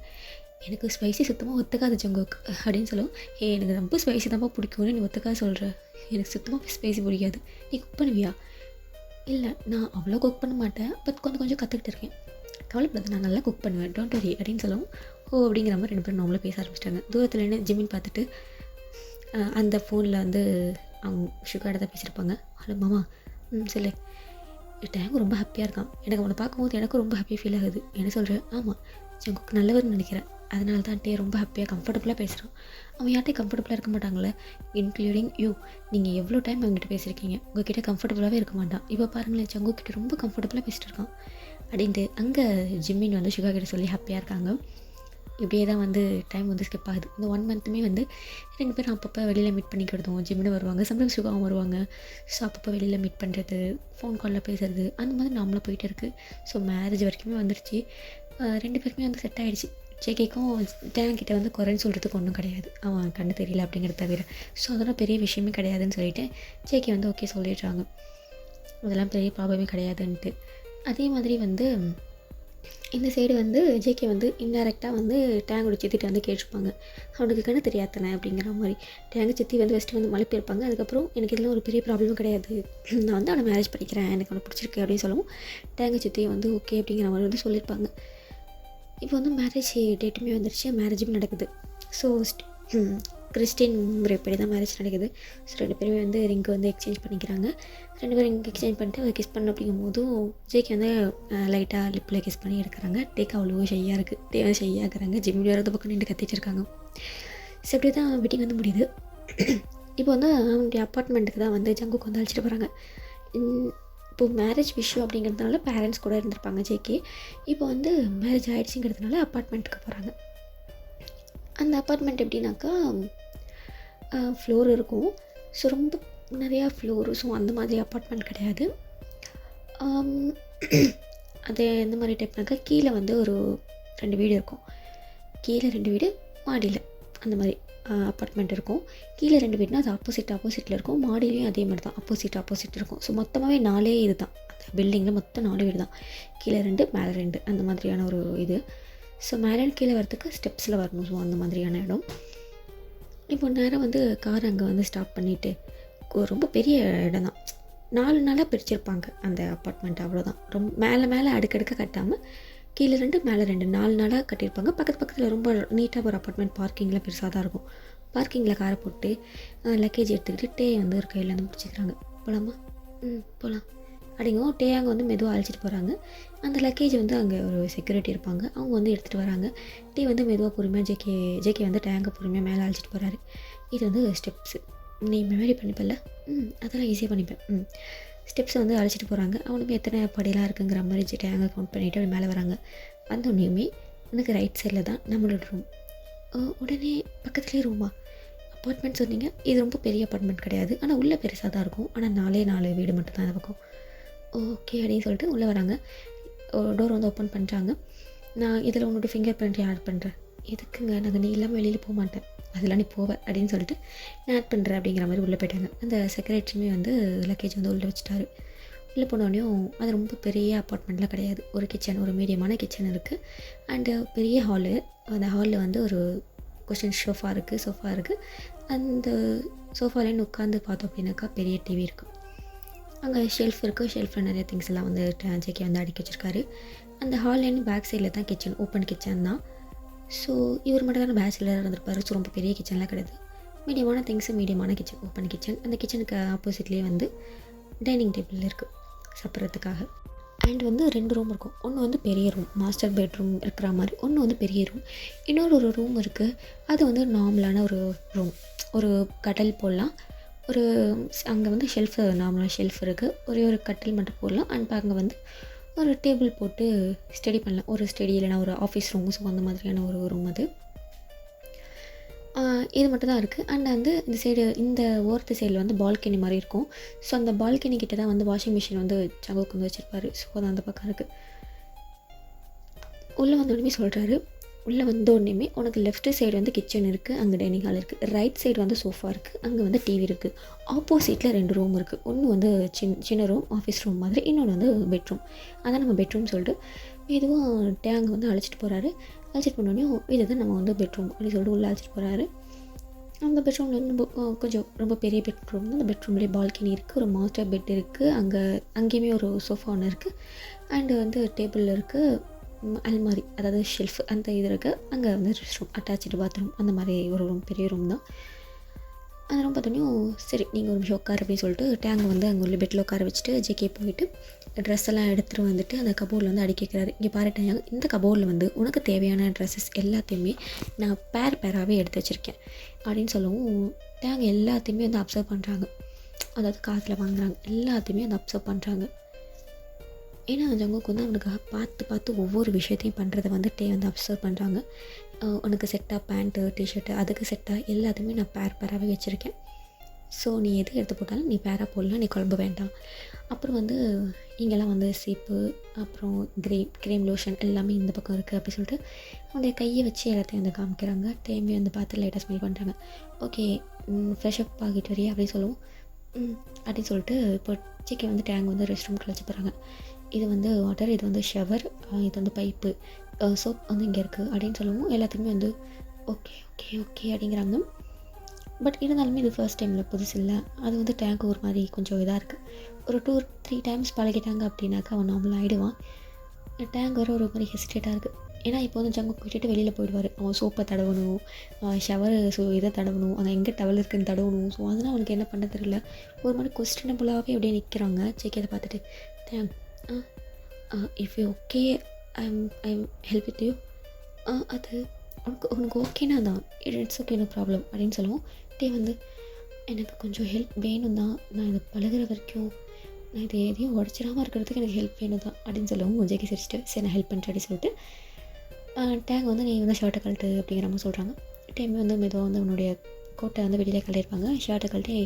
எனக்கு ஸ்பைசி சுத்தமாக ஒத்துக்காது ஜங்குக் அப்படின்னு சொல்லுவோம். எனக்கு ரொம்ப ஸ்பைசி தான்ப்பா பிடிக்கும்னு நீ ஒத்துக்காது சொல்கிற. எனக்கு சுத்தமாக ஸ்பைசி பிடிக்காது. நீ குக் பண்ணுவியா? இல்லை, நான் அவ்வளோ குக் பண்ண மாட்டேன், பட் கொஞ்சம் கற்றுக்கிட்டு இருக்கேன். கவலைப்படாது, நான் நல்லா குக் பண்ணுவேன், டோன்ட் வரி அப்படின்னு சொல்லவும் அப்படிங்கிற மாதிரி 2 பேரும் நார்மலாக பேச ஆரம்பிச்சிட்டாங்க. தூரத்துலேருந்து ஜிம்மின் பார்த்துட்டு அந்த ஃபோனில் வந்து அவங்க சுகாட தான் பேசியிருப்பாங்க. ஹலோ மாமா. சொல்லு. டேங்கு ரொம்ப ஹாப்பியாக இருக்கான். எனக்கு அவனை பார்க்கும்போது எனக்கும் ரொம்ப ஹாப்பியாக ஃபீல் ஆகுது. என்ன சொல்கிறேன்? ஆமாம், ஜங்குக் நல்லவர்னு நினைக்கிறேன். அதனால தான் டே ரொம்ப ஹாப்பியாக கம்ஃபர்டபுளாக பேசுகிறான். அவன் யார்கிட்டையும் கம்ஃபர்டபுளாக இருக்க மாட்டாங்களே, இன்க்ளூடிங் யூ. நீங்கள் எவ்வளோ டைம் அவங்ககிட்ட பேசியிருக்கீங்க, உங்ககிட்ட கம்ஃபர்டபுளாகவே இருக்க மாட்டான். இப்போ பாருங்களேன், ஜங்குக் கிட்ட ரொம்ப கம்ஃபர்டபுளாக பேசிட்டு இருக்கான் அப்படின்ட்டு அங்கே ஜிம்மின் வந்து சுகா கிட்ட சொல்லி ஹாப்பியாக இருக்காங்க. இப்படியே தான் வந்து டைம் வந்து ஸ்கிப் ஆகுது. இந்த 1 மந்த்துமே வந்து 2 பேரும் அப்பப்போ வெளியில் மீட் பண்ணிக்கிடுதோம். ஜிம்மின்னு வருவாங்க, சம்டைம்ஸ் சுகாவும் வருவாங்க. ஸோ அப்பப்போ வெளியில் மீட் பண்ணுறது, ஃபோன் காலில் பேசுகிறது, அந்த மாதிரி நார்மலாக போயிட்டு இருக்குது. ஸோ மேரேஜ் வரைக்குமே வந்துருச்சு. 2 பேருக்குமே வந்து செட் ஆகிடுச்சு. ஜேகேக்கும் டேங் கிட்ட வந்து குறைன்னு சொல்கிறதுக்கு ஒன்றும் கிடையாது, அவன் கண்ணு தெரியல அப்படிங்கிறத தவிர. ஸோ அதெல்லாம் பெரிய விஷயமே கிடையாதுன்னு சொல்லிட்டு ஜேகே வந்து ஓகே சொல்லிடுறாங்க. அதெல்லாம் பெரிய ப்ராப்ளமே கிடையாதுன்ட்டு. அதே மாதிரி வந்து இந்த சைடு வந்து ஜேகே வந்து இன்டெரக்டாக வந்து டேங்கோட சித்திட்டு வந்து கேட்டிருப்பாங்க, அவனுக்கு கண்ணு தெரியாதனே அப்படிங்கிற மாதிரி. டேங்கு சித்தி வந்து ஃபஸ்ட்டு வந்து மழுப்பியிருப்பாங்க. அதுக்கப்புறம் எனக்கு இதெல்லாம் ஒரு பெரிய ப்ராப்ளமும் கிடையாது, நான் வந்து அவனை மேரேஜ் பண்ணிக்கிறேன், எனக்கு அவனை பிடிச்சிருக்கு அப்படின்னு சொல்லவும் டேங்கு சித்தியை வந்து ஓகே அப்படிங்கிற மாதிரி வந்து சொல்லியிருப்பாங்க. இப்போ வந்து மேரேஜ் டேட்டுமே வந்துருச்சு, மேரேஜும் நடக்குது. ஸோ கிறிஸ்டின் முறைப்படி தான் மேரேஜ் நடக்குது. ஸோ 2 பேருமே வந்து ரிங்கு வந்து எக்ஸ்சேஞ்ச் பண்ணிக்கிறாங்க. 2 பேரும் ரிங் எக்ஸ்சேஞ்ச் பண்ணிட்டு அதை கிஸ் பண்ண அப்படிங்கும் போதும் ஜேகே வந்து லைட்டாக லிப்பில் கிஸ் பண்ணி எடுக்கிறாங்க. டேக் அவ்வளோ ஷையாக இருக்குது. டே வந்து ஷையாகிறாங்க. ஜிம்மி வேறு பக்கம் நின்று கத்திட்டு இருக்காங்க. ஸோ இப்படி தான் வெட்டிங் வந்து முடியுது. இப்போ வந்து அவனுடைய அப்பார்ட்மெண்ட்டுக்கு தான் வந்து ஜங்குக்கு வந்து அழைச்சிட்டு போகிறாங்க. இப்போது மேரேஜ் விஷயம் அப்படிங்கிறதுனால பேரண்ட்ஸ் கூட இருந்திருப்பாங்க ஜேகே. இப்போ வந்து மேரேஜ் ஆகிடுச்சிங்கிறதுனால அப்பார்ட்மெண்ட்டுக்கு போகிறாங்க. அந்த அப்பார்ட்மெண்ட் எப்படின்னாக்கா ஃப்ளோர் இருக்கும். ஸோ ரொம்ப நிறையா ஃப்ளோரு. ஸோ அந்த மாதிரி அப்பார்ட்மெண்ட் கிடையாது. அது எந்த மாதிரி டைப்னாக்கா கீழே வந்து ஒரு 2 வீடு இருக்கும். கீழே 2 வீடு, மாடியில் அந்த மாதிரி அப்பார்ட்மெண்ட் இருக்கும். கீழே 2 வீடுனா அது ஆப்போசிட்டில் இருக்கும். மாடியிலையும் அதே மாதிரி தான் ஆப்போசிட் இருக்கும். ஸோ மொத்தமாகவே 4 இது தான். அந்த பில்டிங்கில் மொத்தம் 4 வீடு தான். கீழே 2 மேலே 2 அந்த மாதிரியான ஒரு இது. ஸோ மேலே கீழே வரத்துக்கு ஸ்டெப்ஸில் வரணும். ஸோ அந்த மாதிரியான இடம். இப்போ நேரம் வந்து கார் அங்கே வந்து ஸ்டாப் பண்ணிவிட்டு ரொம்ப பெரிய இடம் தான். 4 நாளாக பிரிச்சிருப்பாங்க அந்த அப்பார்ட்மெண்ட். அவ்வளோதான். ரொம்ப மேலே அடுக்கடுக்க கட்டாமல் கீழே 2 மேலே 2 4 நாளாக கட்டியிருப்பாங்க. பக்கத்தில் ரொம்ப நீட்டாக ஒரு அப்பார்ட்மெண்ட். பார்க்கிங்கில் பெருசாக தான் இருக்கும். பார்க்கிங்கில் காரை போட்டு லக்கேஜ் எடுத்துக்கிட்டு டே வந்து ஒரு கையில் வந்து பிடிச்சிக்கிறாங்க. போகலாமா? போகலாம் அப்படிங்கவும் டே அங்கே வந்து மெதுவாக அழைச்சிட்டு போகிறாங்க. அந்த லக்கேஜ் வந்து அங்கே ஒரு செக்யூரிட்டி இருப்பாங்க. அவங்க வந்து எடுத்துகிட்டு வராங்க. டே வந்து மெதுவாக பொறுமையாக ஜேகே வந்து டேங்கை பொறுமையாக மேலே அழைச்சிட்டு போகிறாரு. இது வந்து ஸ்டெப்ஸு. நீ மெமரி பண்ணிப்பல? அதெல்லாம் ஈஸியாக பண்ணிப்பேன். ஸ்டெப்ஸை வந்து அழைச்சிட்டு போகிறாங்க. அவனுமே எத்தனை படியெல்லாம் இருக்குங்கிற மாதிரி டேங்கை கவுண்ட் பண்ணிவிட்டு அப்படி மேலே வராங்க. வந்தோடனேயுமே உனக்கு ரைட் சைடில் தான் நம்மளோட ரூம். உடனே பக்கத்துலேயே ரூமா? அப்பார்ட்மெண்ட் சொன்னீங்க. இது ரொம்ப பெரிய அப்பார்ட்மெண்ட் கிடையாது. ஆனால் உள்ளே பெருசாக தான் இருக்கும். ஆனால் 4 வீடு மட்டும் தான் அந்த பக்கம். ஓகே அப்படின்னு சொல்லிட்டு உள்ளே வராங்க. டோர் வந்து ஓப்பன் பண்ணுறாங்க. நான் இதில் உன்னோட ஃபிங்கர் பிரிண்ட் ஆட் பண்ணுறேன். எதுக்குங்க? நாங்கள் நீ இல்லாமல் வெளியில் போக மாட்டேன். அதெல்லாம் நீ போவ அப்படின்னு சொல்லிட்டு நான் ஆட் பண்ணுறேன் அப்படிங்கிற மாதிரி உள்ளே போயிட்டாங்க. அந்த செக்ரட்டரியுமே வந்து லக்கேஜ் வந்து உள்ளே வச்சுட்டாரு. உள்ளே போனோடனையும் அது ரொம்ப பெரிய அப்பார்ட்மெண்ட்லாம் கிடையாது. ஒரு கிச்சன், ஒரு மீடியமான கிச்சன் இருக்குது. அண்டு பெரிய ஹாலு. அந்த ஹாலில் வந்து ஒரு கொஷின் சோஃபா இருக்குது. அந்த சோஃபாலேன்னு உட்காந்து பார்த்தோம் அப்படின்னாக்கா பெரிய டிவி இருக்குது. அங்கே ஷெல்ஃப் இருக்குது. ஷெல்ஃபில் நிறைய திங்ஸ் எல்லாம் வந்து ஜேகே வந்து அடுக்கி வச்சுருக்காரு. அந்த ஹால்லேருந்து பேக் சைடில் தான் கிச்சன். ஓப்பன் கிச்சன் தான். ஸோ இவர் மட்டும் தான் பேச்சுலராக இருந்திருப்பார். ஸோ ரொம்ப பெரிய கிச்சன்லாம் கிடையாது. மீடியமான திங்ஸு, மீடியமான கிச்சன், ஓப்பன் கிச்சன். அந்த கிச்சனுக்கு ஆப்போசிட்லேயே வந்து டைனிங் டேபிள் இருக்குது சாப்பிட்றதுக்காக. அண்ட் வந்து 2 ரூம் இருக்கும். ஒன்று வந்து பெரிய ரூம், மாஸ்டர் பெட்ரூம் இருக்கிற மாதிரி. ஒன்று வந்து பெரிய ரூம். இன்னொரு ரூம் இருக்குது. அது வந்து நார்மலான ஒரு ரூம். ஒரு கட்டில் போடலாம். அங்கே வந்து நார்மலாக ஷெல்ஃப் இருக்குது. ஒரு கட்டில் மட்டும் போடலாம். அண்ட் அங்கே வந்து ஒரு டேபிள் போட்டு ஸ்டடி பண்ணலாம். ஒரு ஸ்டடி இல்லைனா ஒரு ஆஃபீஸ் ரூம். ஸோ அந்த மாதிரியான ஒரு ரூம் அது. இது மட்டும் தான் இருக்குது. அண்ட் வந்து இந்த ஓரத்து சைடில் வந்து பால்கனி மாதிரி இருக்கும். ஸோ அந்த பால்கனி கிட்ட தான் வந்து வாஷிங் மிஷின் வந்து சங்கோக்கு வந்து வச்சுருப்பாரு. ஸோ அது அந்த பக்கம் இருக்குது. உள்ளே வந்தோடனே சொல்கிறாரு, உள்ளே வந்தோடனே உனக்கு லெஃப்ட் சைடு வந்து கிச்சன் இருக்குது. அங்கே டைனிங் ஹால் இருக்குது. ரைட் சைடு வந்து சோஃபா இருக்குது. அங்கே வந்து டிவி இருக்குது. ஆப்போசிட்டில் 2 ரூம் இருக்குது. ஒன்று வந்து சின்ன ரூம், ஆஃபீஸ் ரூம் மாதிரி. இன்னொன்று வந்து பெட்ரூம். அதான் நம்ம பெட்ரூம் சொல்லிட்டு இதுவும் டேங்க் வந்து அழைச்சிட்டு போகிறாரு. அழைச்சிட்டு போனோடனே இதுதான் நம்ம வந்து பெட்ரூம் அப்படின்னு சொல்லிட்டு உள்ளே அழைச்சிட்டு போகிறாரு. அந்த பெட்ரூமில் வந்து கொஞ்சம் ரொம்ப பெரிய பெட்ரூம் தான். அந்த பெட்ரூம்லேயே பால்கனி இருக்குது. ஒரு மாஸ்டர் பெட் இருக்குது. அங்கேயுமே ஒரு சோஃபா ஒன்று இருக்குது. அண்டு வந்து டேபிள் இருக்குது. அல்மாரி, அதாவது ஷெல்ஃப் அந்த இது இருக்குது. அங்கே வந்து ரெஸ்ட் ரூம், அட்டாச்சு பாத்ரூம், அந்த மாதிரி ஒரு ரூம், பெரிய ரூம் தான். அந்த ரூம் பார்த்தோன்னே சரி நீங்கள் ஒரு நிமிஷம் உட்காரு அப்படின்னு சொல்லிட்டு டேங்கை வந்து அங்கே உள்ள பெட்டில் உட்கார வச்சுட்டு ஜேகே போயிட்டு ட்ரெஸ் எல்லாம் எடுத்துகிட்டு வந்துட்டு அந்த கபோர்டில் வந்து அடுக்கி வைக்கிறாரு. இங்கே பாரு டேங், இந்த கபோர்டில் வந்து உனக்கு தேவையான ட்ரெஸ்ஸஸ் எல்லாத்தையுமே நான் பேராகவே எடுத்து வச்சுருக்கேன் அப்படின்னு சொல்லவும் டேங் எல்லாத்தையுமே வந்து அப்சர்வ் பண்ணுறாங்க. அதாவது காதில் வாங்குறாங்க. எல்லாத்தையுமே வந்து அப்சர்வ் பண்ணுறாங்க. ஏன்னா ஜங்குக்கு வந்து அவனுக்காக பார்த்து ஒவ்வொரு விஷயத்தையும் பண்ணுறதை வந்து வந்து அப்சர்வ் பண்ணுறாங்க. உனக்கு செட்டாக பேண்ட்டு, டிஷர்ட்டு, அதுக்கு செட்டாக எல்லாத்தையுமே நான் பேராகவே வச்சுருக்கேன். ஸோ நீ எது எடுத்து போட்டாலும் நீ பேராக போடலாம், நீ குழம்பு வேண்டாம். அப்புறம் வந்து இங்கெல்லாம் வந்து சீப்பு, அப்புறம் க்ரீம் லோஷன் எல்லாமே இந்த பக்கம் இருக்குது அப்படி சொல்லிட்டு அவனுடைய கையை வச்சு எல்லாத்தையும் வந்து காமிக்கிறாங்க. டைமே வந்து பார்த்து லைட்டாக ஸ்மெல் பண்ணுறாங்க. ஓகே ஃப்ரெஷ்அப் ஆகிட்டு வரியா அப்படின்னு சொல்லுவோம். அப்படின்னு சொல்லிட்டு இப்போ ஜேகே வந்து டேங்க் வந்து ரெஸ்ட் ரூம்க்கு வச்சு போகிறாங்க. இது வந்து வாட்டர், இது வந்து ஷவர், இது வந்து பைப்பு, சோப் வந்து இங்கே இருக்குது அப்படின்னு சொல்லவும் எல்லாத்துக்குமே வந்து ஓகே அப்படிங்கிறாங்க. பட் இருந்தாலுமே இது ஃபர்ஸ்ட் டைமில் புதுசு இல்லை. அது வந்து டேங்க் ஒரு மாதிரி கொஞ்சம் இதாக இருக்குது. ஒரு 2-3 டைம்ஸ் பழகிட்டாங்க அப்படின்னாக்கா அவன் நார்மல் ஆகிடுவான். டேங்க் வர ஒரு மாதிரி ஹெசிடேட்டாக இருக்குது. ஏன்னா இப்போ வந்து ஜங்கு விட்டுட்டு வெளியில் போயிடுவார். அவன் சோப்பை தடவணும், ஷவர் இதை தடவணும், அங்கே எங்கே டவல் இருக்குன்னு தடவணும். ஸோ அதனால் அவனுக்கு என்ன பண்ண தெரியல. ஒரு மாதிரி கொஸ்டினபுளாகவே அப்படியே நிற்கிறாங்க. ஜேகே அதை பார்த்துட்டு tank if you okay I'm help with you. அது உனக்கு ஓகேனா தான், இட்ஸ் ஓகே நோ ப்ராப்ளம் அப்படின்னு சொல்லுவோம். வந்து எனக்கு கொஞ்சம் ஹெல்ப் வேணும் தான், நான் இதை பழகுற வரைக்கும் நான் இதை எதையும் உடச்சிடாமல் இருக்கிறதுக்கு எனக்கு ஹெல்ப் வேணும் தான் அப்படின்னு சொல்லவும் ஜேகே சிரிச்சிட்டு சரி நான் ஹெல்ப் பண்ணுறேன் அப்படின்னு சொல்லிட்டு டேங்க் வந்து நீ வந்து ஷர்ட்டை கழட்டு அப்படிங்கிற மாதிரி சொல்கிறாங்க. டைமே வந்து மெதுவாக வந்து அவனுடைய கோட்டை வந்து வெளியில் கழியிருப்பாங்க. ஷர்ட்டை கழட்டி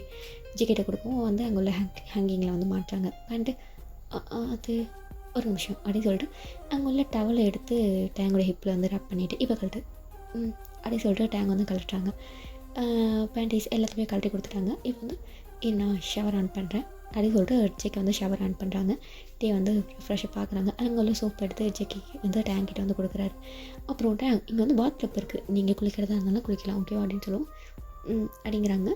ஜேகிட்ட கொடுக்கும். வந்து அங்கே உள்ள ஹேங்கிங்கில் வந்து மாட்டுறாங்க. பேண்ட்டு அது ஒரு நிமிஷம் அப்படின்னு சொல்லிட்டு அங்கே உள்ள டவலை எடுத்து டேங்கோட ஹிப்பில் வந்து ரேப் பண்ணிவிட்டு இப்போ கழட்டு அப்படின்னு சொல்லிட்டு டேங்க் வந்து கழட்டுறாங்க. பேண்டீஸ் எல்லாத்தையுமே கழட்டி கொடுத்துட்டாங்க. இப்போ வந்து நான் ஷவர் ஆன் பண்ணுறேன் அப்படின்னு சொல்லிட்டு ஜேக்கி வந்து ஷவர் ஆன் பண்ணுறாங்க. டே வந்து ஃப்ரெஷ்ஷாக பார்க்குறாங்க. அங்கே உள்ள சோப் எடுத்து ஜேக்கி வந்து டேங்க் கிட்ட வந்து கொடுக்குறாரு. அப்புறம் டேங்க் இங்கே வந்து பாத் டப் இருக்குது, நீங்கள் குளிக்கிறதா இருந்தாலும் குளிக்கலாம் ஓகேவா அப்படின்னு சொல்லுவோம். அப்படிங்கிறாங்க.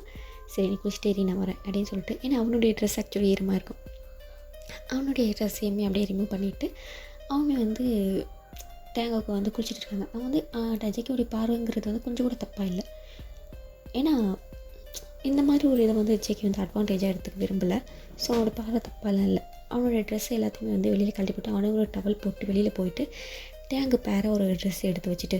சரி நீ குளிச்சிட்டேரி நான் வரேன் அப்படின்னு சொல்லிட்டு, ஏன்னா அவனுடைய ட்ரெஸ் ஆக்சுவலி ஈரமாக இருக்கும். அவனுடைய ட்ரெஸ்ஸையுமே அப்படியே ரிமூவ் பண்ணிவிட்டு அவங்க வந்து தேங்காய்க்கு வந்து குளிச்சுட்டு இருக்காங்க. அவன் வந்து ஜேக்கியோடைய பார்வைங்கிறது வந்து கொஞ்சம் கூட தப்பாக இல்லை. ஏன்னா இந்த மாதிரி ஒரு இதை வந்து ஜேக்கி வந்து அட்வான்டேஜாக எடுத்துக்க விரும்பலை. ஸோ அவனோட பார்வை தப்பாலாம் இல்லை. அவனோட ட்ரெஸ் எல்லாத்தையுமே வந்து வெளியில் கழட்டி போட்டு அவனுக்கு ஒரு டவல் போட்டு வெளியில் போயிட்டு டேங்கு பேராக ஒரு ட்ரெஸ் எடுத்து வச்சுட்டு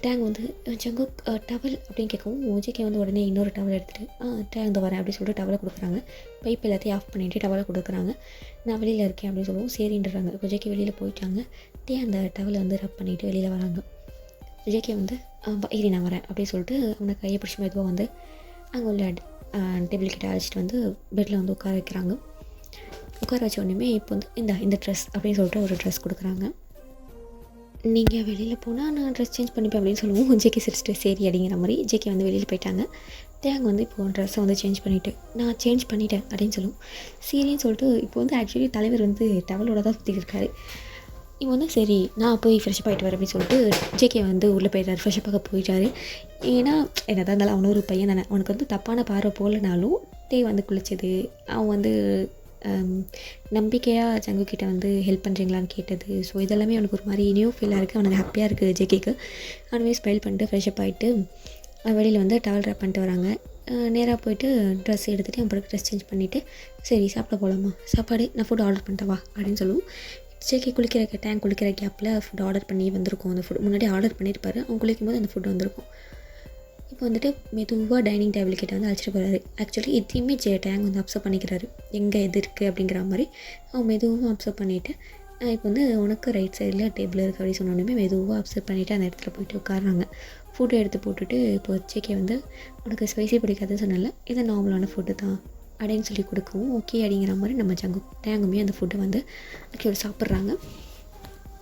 டேங்க் வந்து ஜங்குக் டவல் அப்படின்னு கேட்கவும் ஜேகே வந்து உடனே இன்னொரு டவல் எடுத்துகிட்டு டேங்க் வரேன் அப்படின்னு சொல்லிட்டு டவலை கொடுக்குறாங்க. பைப் எல்லாத்தையும் ஆஃப் பண்ணிவிட்டு டவலை கொடுக்குறாங்க. நான் வெளியில் இருக்கேன் அப்படின்னு சொல்லுவோம். சரின்றாங்க. இப்போ ஜேகே வெளியில் போயிட்டாங்க. அந்த டவலை வந்து ரப் பண்ணிவிட்டு வெளியில் வராங்க. ஜேகே வந்து இரு நான் வரேன் அப்படின்னு சொல்லிட்டு அவனை கையை பிடிச்சி மெதுவாக வந்து அங்கே உள்ள டேபிள் கிட்ட அழைச்சிட்டு வந்து பெட்டில் வந்து உட்கார வைக்கிறாங்க. உட்கார வச்ச உடனே இப்போ வந்து இந்த ட்ரெஸ் அப்படின்னு சொல்லிட்டு ஒரு ட்ரெஸ் கொடுக்குறாங்க. நீங்கள் வெளியில் போனால் நான் ட்ரெஸ் சேஞ்ச் பண்ணிப்பேன் அப்படின்னு சொல்லுவோம். ஜேகே சிரிச்சிட்டு சரி அப்படிங்கிற மாதிரி ஜேகே வந்து வெளியில் போயிட்டாங்க. தேங்க வந்து இப்போது ட்ரெஸ்ஸை வந்து சேஞ்ச் பண்ணிவிட்டு நான் சேஞ்ச் பண்ணிட்டேன் அப்படின்னு சொல்லுவோம். சரின்னு சொல்லிட்டு இப்போ வந்து ஆக்சுவலி தலைவர் வந்து டவலோட தான் சுற்றிட்டு இருக்காரு. இவன் வந்து சரி நான் போய் ஃப்ரெஷ்ஷப் ஆகிட்டு வரேன் அப்படின்னு சொல்லிட்டு ஜேகே வந்து உள்ளே போயிட்டார். ஃப்ரெஷ்ஷப்பாக போயிட்டார். ஏன்னா என்னதான் இருந்தாலும் அவனும் ஒரு பையன் தானே, அவனுக்கு வந்து தப்பான பார்வை போகலனாலும் வந்து குளித்தது, அவன் வந்து நம்பிக்கையாக ஜங்குக்கிட்ட வந்து ஹெல்ப் பண்ணுறீங்களான்னு கேட்டது, ஸோ இதெல்லாமே அவனுக்கு ஒரு மாதிரி நியூ ஃபீலாக இருக்குது. அவனுக்கு ஹாப்பியாக இருக்குது ஜேகேக்கு. அவனுமே ஸ்மைல் பண்ணிட்டு ஃப்ரெஷ்ஷப் ஆகிட்டு வெளியில் வந்து டவல் ட்ராப் பண்ணிட்டு வராங்க. நேராக போயிட்டு ட்ரெஸ் எடுத்துகிட்டு அவன் பிறகு ட்ரெஸ் சேஞ்ச் பண்ணிவிட்டு சரி சாப்பிட போகலாமா, சாப்பாடு நான் ஃபுட் ஆர்டர் பண்ணிட்டவா அப்படின்னு சொல்லுவோம். ஜேகே டேங்க் குளிக்கிற கேப்பில் ஃபுட் ஆர்டர் பண்ணி வந்திருக்கும். அந்த ஃபுட் முன்னாடி ஆர்டர் பண்ணியிருப்பார். அவன் குளிக்கும் போது அந்த ஃபுட் வந்திருக்கும். இப்போ வந்துட்டு மெதுவாக டைனிங் டேபிள் கிட்ட வந்து அழைச்சிட்டு போகிறாரு. ஆக்சுவலி இதையுமே டேங்க் வந்து அப்சர்வ் பண்ணிக்கிறாரு, எங்கே எது இருக்குது அப்படிங்கிற மாதிரி. அவன் மெதுவாக அப்சர்வ் பண்ணிவிட்டு இப்போ வந்து உனக்கு ரைட் சைடில் டேபிள் இருக்குது அப்படின்னு சொன்னோடனே மெதுவாக அப்சர்வ் பண்ணிவிட்டு அந்த இடத்துல போயிட்டு உட்காடுறாங்க. ஃபுட்டை எடுத்து போட்டுட்டு இப்போ ஜேகே வந்து உனக்கு ஸ்பைசி பிடிக்காதுன்னு சொன்னால இது நார்மலான ஃபுட்டு தான் அப்படின்னு சொல்லி கொடுக்கவும் ஓகே அப்படிங்கிற மாதிரி நம்ம டேங்குமே அந்த ஃபுட்டை வந்து ஆக்சுவலி சாப்பிட்றாங்க.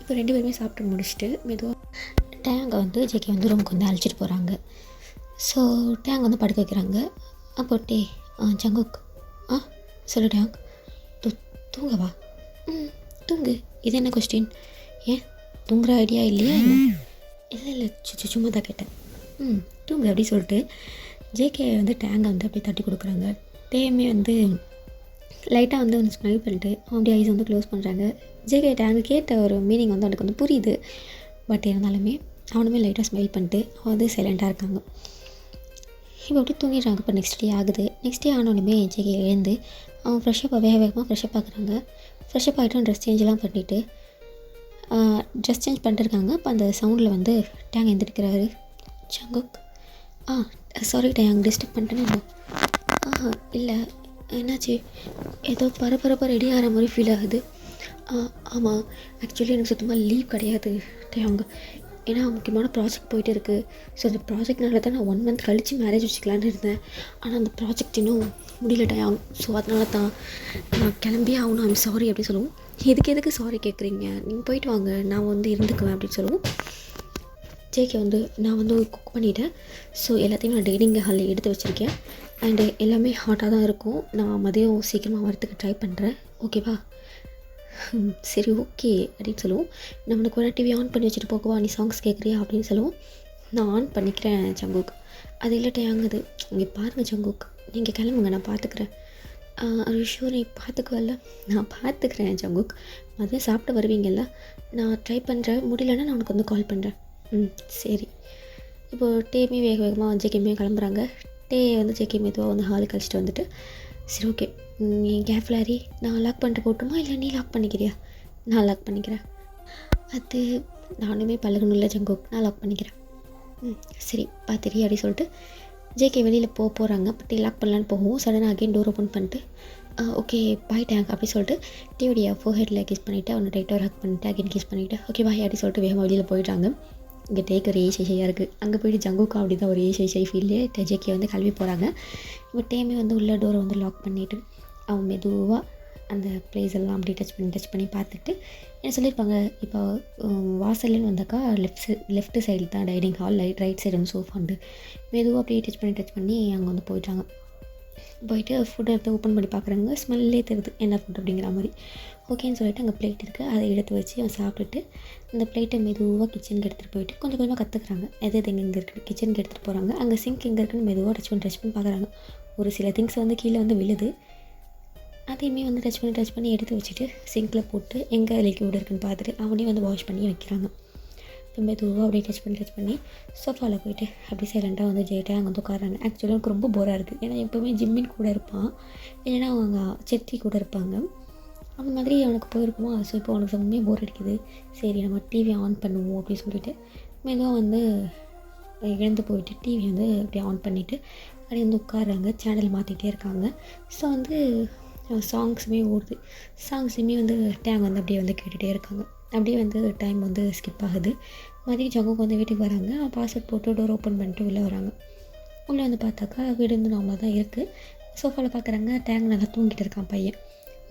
இப்போ 2 பேருமே சாப்பிட்டு முடிச்சுட்டு மெதுவாக டேங்கை வந்து ஜேகே வந்து ரூமுக்கு வந்து அழைச்சிட்டு போகிறாங்க. ஸோ டேங்க் வந்து படுக்க வைக்கிறாங்க. அப்போ ஜங்குக் சொல்லு டேங்க் தூங்கவா? தூங்கு. இது என்ன கொஸ்டின்? ஏன் தூங்குற ஐடியா இல்லையா? இல்லை சும்மா தான் கேட்டேன். தூங்கு அப்படி சொல்லிட்டு ஜேகே வந்து டேங்கை வந்து அப்படியே தட்டி கொடுக்குறாங்க. டேமே வந்து லைட்டாக வந்து ஒன்று ஸ்மைல் பண்ணிட்டு அப்படியே ஐஸ் வந்து க்ளோஸ் பண்ணுறாங்க. ஜேகே டேங்கு கேட்ட ஒரு மீனிங் வந்து அவனுக்கு வந்து புரியுது. பட் இருந்தாலுமே அவனுமே லைட்டாக ஸ்மைல் பண்ணிட்டு அவன் வந்து சைலண்ட்டாக இருக்காங்க. இப்போ அப்படி தூங்கிடுறாங்க. இப்போ நெக்ஸ்ட் டே ஆகுது. நெக்ஸ்ட் டே ஆனோடனே ஜேகே எழுந்து அவன் ஃப்ரெஷ்ஷப்பாக வேகமாக ஃப்ரெஷ்ஷப் ஆகுறாங்க. ஃப்ரெஷ்ஷப் ஆகிட்டு ட்ரெஸ் சேஞ்செலாம் பண்ணிவிட்டு ட்ரெஸ் சேஞ்ச் பண்ணிட்டுருக்காங்க. அப்போ அந்த சவுண்டில் வந்து டேங்க் எழுந்திருக்கிறாரு. ஜங்குக் சாரி டேங்க் டிஸ்டர்ப் பண்ணிட்டேன்னு. இல்லை என்னாச்சு? ஏதோ பரபரப்பாக ரெடி ஆகிற மாதிரி ஃபீல் ஆகுது. ஆமாம் ஆக்சுவலி எனக்கு சுத்தமாக லீவ் கிடையாது டேங்க், ஏன்னா முக்கியமான ப்ராஜெக்ட் போயிட்டு இருக்குது. ஸோ அந்த ப்ராஜெக்ட்னால தான் நான் 1 மந்த் கழித்து மேரேஜ் வச்சுக்கலான்னு இருந்தேன். ஆனால் அந்த ப்ராஜெக்ட் இன்னும் முடியல டேங்க். ஸோ அதனால தான் நான் கிளம்பியே ஆகணும். ஐம் சாரி அப்படின்னு சொல்லுவோம். எதுக்கு சாரி கேட்குறீங்க, நீங்கள் போயிட்டு வாங்க, நான் வந்து இருந்துக்குவேன் அப்படின்னு சொல்லுவோம். ஜேகே வந்து நான் வந்து குக் பண்ணிவிட்டேன். ஸோ எல்லாத்தையும் நான் டைனிங் ஹாலில் எடுத்து வச்சுருக்கேன். அண்டு எல்லாமே ஹாட்டாக தான் இருக்கும். நான் மதியம் சீக்கிரமாக வரத்துக்கு ட்ரை பண்ணுறேன், ஓகேவா? சரி ஓகே அப்படின்னு சொல்லுவோம். நம்மளுக்கு வேணா டிவி ஆன் பண்ணி வச்சுட்டு போகவா, நீ சாங்ஸ் கேட்குறியா அப்படின்னு சொல்லுவோம். நான் ஆன் பண்ணிக்கிறேன் ஜங்குக். அது இல்லட்டே ஆகுது. இங்கே பாருங்கள் ஜங்குக், நீங்கள் கிளம்புங்க, நான் பார்த்துக்கிறேன். ஷூர் நீ பார்த்துக்குவல்ல? நான் பார்த்துக்கிறேன் ஜங்குக். மதியம் சாப்பிட்டு வருவீங்கல்ல, நான் ட்ரை பண்ணுறேன். முடியலன்னா நான் உனக்கு வந்து கால் பண்ணுறேன். சரி. இப்போது டேமே வேகமாக ஜேகேமே கிளம்புறாங்க. டே வந்து ஜேகே மெதுவாக வந்து ஹாலுக்கு கழிச்சிட்டு வந்துட்டு சரி ஓகே நீ கேர்ஃபுல்லாரி, நான் லாக் பண்ணிட்டு போட்டுமா இல்லை நீ லாக் பண்ணிக்கிறியா? நான் லாக் பண்ணிக்கிறேன். அது நானுமே பழகணும்ல ஜங்குக், நான் லாக் பண்ணிக்கிறேன். சரி பார்த்துரி அப்படி சொல்லிட்டு ஜேகே வெளியில் போகிறாங்க. பட் லாக் பண்ணலான்னு போகவும் சடனாக அகைன் டோர் ஓப்பன் பண்ணிட்டு ஓகே பாய் டேங்க் அப்படி சொல்லிட்டு டீயோடைய ஃபோர்ஹெட்டில் கிஸ் பண்ணிவிட்டு அவனை டைட்டாக ஹக் பண்ணிவிட்டு அகைன் கிஸ் பண்ணிவிட்டு ஓகே பாய் அப்படி சொல்லிட்டு வேகமாக வெளியில் போயிட்டாங்க. இங்கே டேக்கு ஒரு ஷையாக இருக்குது. அங்கே போய்ட்டு ஜங்குக்கா அப்படி தான் ஒரு ஷை ஃபீல்லே ஜேகே வந்து கிளம்பி போகிறாங்க. இப்போ டேமே வந்து உள்ள டோரை வந்து லாக் பண்ணிவிட்டு அவன் மெதுவாக அந்த ப்ளேஸ் எல்லாம் அப்படி டச் பண்ணி பார்த்துட்டு என்ன சொல்லியிருப்பாங்க, இப்போ வாசல்லேன்னு வந்தாக்கா லெஃப்ட் சைடில் தான் டைனிங் ஹால், ரைட் சைடு வந்து சோஃபா உண்டு. மெதுவாக அப்படியே டச் பண்ணி அங்கே வந்து போயிட்டாங்க. போயிட்டு ஃபுட் எடுத்து ஓப்பன் பண்ணி பார்க்குறாங்க. ஸ்மெல்லே தெரியுது என்ன ஃபுட் அப்படிங்கிற மாதிரி. ஓகேன்னு சொல்லிட்டு அங்கே பிளேட் இருக்குது, அதை எடுத்து வச்சு அவன் சாப்பிட்டுட்டு அந்த பிளேட்டை மெதுவாக கிச்சனுக்கு எடுத்துகிட்டு போயிட்டு கொஞ்சம் கொஞ்சமாக கற்றுக்குறாங்க. எது எங்கே இருக்குது கிச்சனுக்கு எடுத்துகிட்டு போகிறாங்க. அங்கே சிங்க் எங்கே இருக்குன்னு மெதுவாக டச் பண்ணி பார்க்குறாங்க. ஒரு சில திங்ஸ் வந்து கீழே வந்து விழுது. அதையுமே வந்து டச் பண்ணி எடுத்து வச்சுட்டு சிங்கில் போட்டு எங்கே லிக்விட் இருக்குன்னு பார்த்துட்டு அவனே வந்து வாஷ் பண்ணி வைக்கிறாங்க. இப்போ மெதுவாக அப்படியே டச் பண்ணி சோஃபாவில் போயிட்டு அப்படியே சைலண்ட்டாக வந்து ஜெயிட்டே அங்கே வந்து உட்காராங்க. ஆக்சுவலாக எனக்கு ரொம்ப போராக இருக்குது. ஏன்னா எப்போவுமே ஜிம்மின் கூட இருப்பான், இல்லைன்னா அவங்க சித்தி கூட இருப்பாங்க. அந்த மாதிரி அவனுக்கு போயிருக்குமா. ஸோ இப்போ அவனுக்கு ரொம்பவே போர் அடிக்குது. சரி நம்ம டிவி ஆன் பண்ணுவோம் அப்படின்னு சொல்லிட்டு மெதுவாக வந்து எழுந்து போயிட்டு டிவி வந்து அப்படியே ஆன் பண்ணிவிட்டு அப்படியே வந்து உட்காடுறாங்க. சேனல் மாற்றிக்கிட்டே இருக்காங்க. ஸோ வந்து சாங்ஸுமே ஓடுது. சாங்ஸுமே வந்து டேங் வந்து அப்படியே வந்து கேட்டுகிட்டே இருக்காங்க. அப்படியே வந்து டைம் வந்து ஸ்கிப் ஆகுது. மதியம் ஜங்குக்கு வந்து வீட்டுக்கு வராங்க. பாஸ்வேர்ட் போட்டு டோர் ஓப்பன் பண்ணிட்டு உள்ளே வராங்க. உள்ளே வந்து பார்த்தாக்கா வீடு வந்து நார்மலாக தான் இருக்குது. சோஃபாவில் பார்க்குறாங்க, டேங் நல்லா தூங்கிட்டு இருக்கான் பையன்.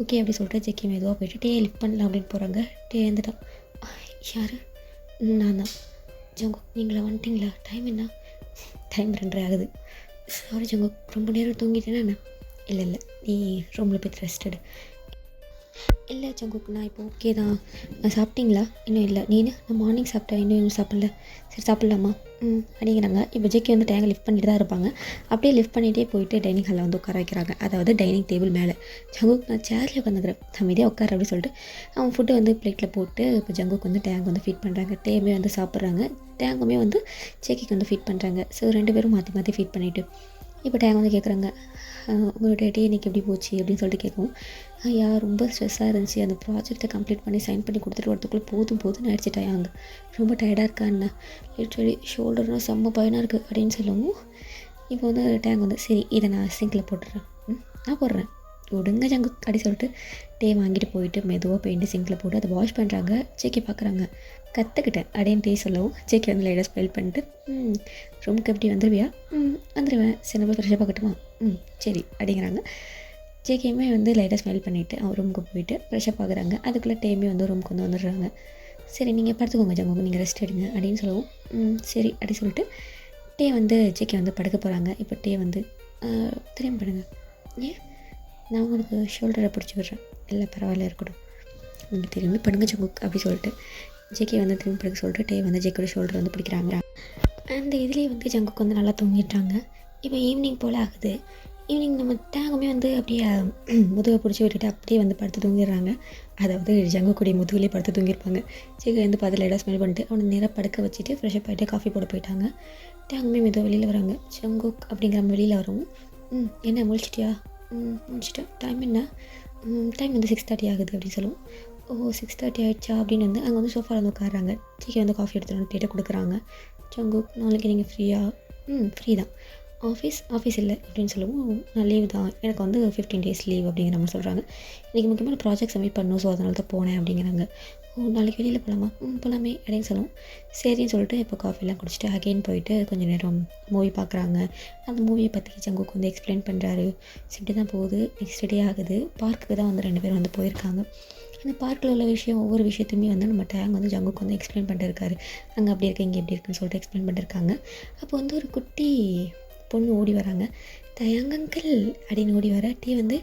ஓகே அப்படி சொல்லிட்டு ஜெக்கி மெதுவாக போயிட்டு டே லிஃப்ட் பண்ணலாம் அப்படின்னு போகிறாங்க. டே வந்துட்டான். யார்? நான் தான். ஜங்கு நீங்களா வந்துட்டிங்களா? டைம் என்ன? டைம் 2:30 ஆகுது. சாரி ஜங்கு, ரொம்ப நேரம் தூங்கிட்டேன்னா என்ன? இல்லை நீ ரூமில் போய் ரெஸ்ட் எடு. இல்லை ஜங்குக்கு நான் இப்போ ஓகே தான். சாப்பிட்டீங்களா? இன்னும் இல்லை. நான் மார்னிங் சாப்பிட்டேன், இன்னும் சாப்பிடல. சரி சாப்பிட்லாமா? அப்படிங்கிறாங்க. இப்போ ஜெக்கி வந்து டேங்கை லிஃப்ட் பண்ணிட்டு தான் இருப்பாங்க. அப்படியே லிஃப்ட் பண்ணிகிட்டே போயிட்டு டைனிங் ஹாலில் வந்து உட்கார வைக்கிறாங்க. அதாவது டைனிங் டேபிள் மேலே. ஜங்குக்கு நான் சேரில் உட்காந்துக்கிறேன், அமைதியாக உட்கார அப்படின்னு சொல்லிட்டு அவன் ஃபுட்டு வந்து பிளேட்டில் போட்டு இப்போ ஜங்குக்கு வந்து டேங்க் வந்து ஃபீட் பண்ணுறாங்க. டேமே வந்து சாப்பிட்றாங்க. டேங்குமே வந்து ஜெக்கிக்கு வந்து ஃபீட் பண்ணுறாங்க. ஸோ 2 பேரும் மாற்றி ஃபீட் பண்ணிவிட்டு இப்போ டேங் வந்து கேட்குறாங்க, உங்களோட டே இன்றைக்கி எப்படி போச்சு அப்படின்னு சொல்லிட்டு கேட்கும். ரொம்ப ஸ்ட்ரெஸ்ஸாக இருந்துச்சு, அந்த ப்ராஜெக்டை கம்ப்ளீட் பண்ணி சைன் பண்ணி கொடுத்துட்டு வரதுக்குள்ளே போதும் ஆயிடுச்சு டயாங்க, ரொம்ப டயர்டாக இருக்கான்னு. லிட்ரலி ஷோல்டர்னால் செம்ம பயனாக இருக்குது அப்படின்னு சொல்லவும் இப்போ வந்து டேங் வந்து சரி இதை நான் சிங்கில் போட்டுடுறேன். நான் போடுறேன் விடுங்க ஜங்கு அப்படி சொல்லிட்டு டே வாங்கிட்டு போயிட்டு மெதுவாக பெயிண்ட்டு சிங்கில் போட்டு அதை வாஷ் பண்ணுறாங்க. சேக்கி பார்க்குறாங்க. கற்றுக்கிட்டேன் அப்படின்னு டே சொல்லவும் சேக்கி வந்து லைட்டாக ஸ்மெல் பண்ணிட்டு ரூமுக்கு எப்படி வந்துடுவியா? வந்துடுவேன். சரி நம்ம ஃப்ரெஷ்ஷாக பார்க்கட்டுமா? சரி அப்படிங்கிறாங்க. ஜேகேயுமே வந்து லைட்டாக ஸ்மெல் பண்ணிவிட்டு அவன் ரூமுக்கு போயிட்டு ஃப்ரெஷ்ஷாக பார்க்குறாங்க. அதுக்குள்ளே டேமே வந்து ரூமுக்கு வந்து வந்துடுறாங்க. சரி நீங்கள் படுத்துக்கோங்க ஜங்கு, நீங்கள் ரெஸ்ட் எடுங்க அப்படின்னு சொல்லவும் சரி அப்படி சொல்லிட்டு டே வந்து ஜேகே வந்து படுக்க போகிறாங்க. இப்போ டே வந்து திரும்பி படுங்க. ஏன் நான் உங்களுக்கு ஷோல்டரை பிடிச்சி விட்றேன். இல்லை பரவாயில்ல இருக்கட்டும், நீங்கள் திரும்பி படுங்க ஜங்கு அப்படி சொல்லிட்டு ஜேகே வந்து திரும்பி படுக்க சொல்லிட்டு டே வந்து ஜேக்கோட ஷோல்டர் வந்து பிடிக்கிறாங்க. அந்த இதுலேயே வந்து ஜங்குக்கு வந்து நல்லா தூங்கிட்டாங்க. இப்போ ஈவினிங் போல் ஆகுது. ஈவினிங் நம்ம டேங்குமே வந்து அப்படியே முதுகை பிடிச்சி விட்டுட்டு அப்படியே வந்து படுத்து தூங்கிடுறாங்க. அதாவது ஜங்குக்குடைய முதுகுலேயே படுத்து தூங்கியிருப்பாங்க. ஜேகே வந்து பார்த்து லைட்டாக ஸ்மெல் பண்ணிட்டு அவனை நேராக படுக்க வச்சுட்டு ஃப்ரெஷ்ஷப் ஆகிட்டு காஃபி போட போயிட்டாங்க. டேங்குமே மெதுவாக வெளியில் வராங்க. ஜங்குக் அப்படிங்கிற வெளியில் வரவும் என்ன முழிச்சிட்டியா? முடிச்சிட்டேன். டைம் என்ன? டைம் வந்து 6:30 ஆகுது அப்படின்னு சொல்லுவோம். ஓ 6:30 ஆகிடுச்சா அப்படின்னு வந்து அங்கே வந்து சோஃபாவில் வந்து உட்காடுறாங்க. ஜேகே வந்து காஃபி எடுத்துகிட்டு வந்து டேட்டை கொடுக்குறாங்க. ஜங்குக் நாளைக்கு நீங்கள் ஃப்ரீயா? ஃப்ரீ தான். ஆஃபீஸ் இல்லை அப்படின்னு சொல்லவும் நான் லீவ் தான், எனக்கு வந்து 15 days லீவ் அப்படிங்கிற மாதிரி சொல்கிறாங்க. இன்றைக்கி முக்கியமான ப்ராஜெக்ட் சப்மிட் பண்ணணும், ஸோ அதனால தான் போனேன் அப்படிங்கிறாங்க. ஓ நாளைக்கு வெளியில் போகலாமா? போகலாமே அப்படின்னு சொல்லுவோம். சரின்னு சொல்லிட்டு இப்போ காஃபிலாம் குடிச்சிட்டு அகெயின் போயிட்டு கொஞ்சம் நேரம் மூவி பார்க்குறாங்க. அந்த மூவியை பற்றி ஜங்குக்கு வந்து எக்ஸ்பிளைன் பண்ணுறாரு. இப்படி தான் போகுது. நெக்ஸ்ட் டே ஆகுது. பார்க்குக்கு தான் வந்து 2 பேரும் வந்து போயிருக்காங்க. அந்த பார்க்கில் உள்ள ஒவ்வொரு விஷயத்தையுமே வந்து நம்ம டேங் வந்து ஜங்குக்கு வந்து எக்ஸ்பிளைன் பண்ணிருக்காரு. அங்கே அப்படி இருக்குது, இங்கே எப்படி இருக்குன்னு சொல்லிட்டு எக்ஸ்பிளைன் பண்ணிருக்காங்க. அப்போ வந்து ஒரு குட்டி பொண்ணு ஓடி வராங்க. டயாங் அங்கிள் அப்படின்னு ஓடி வர டே வந்து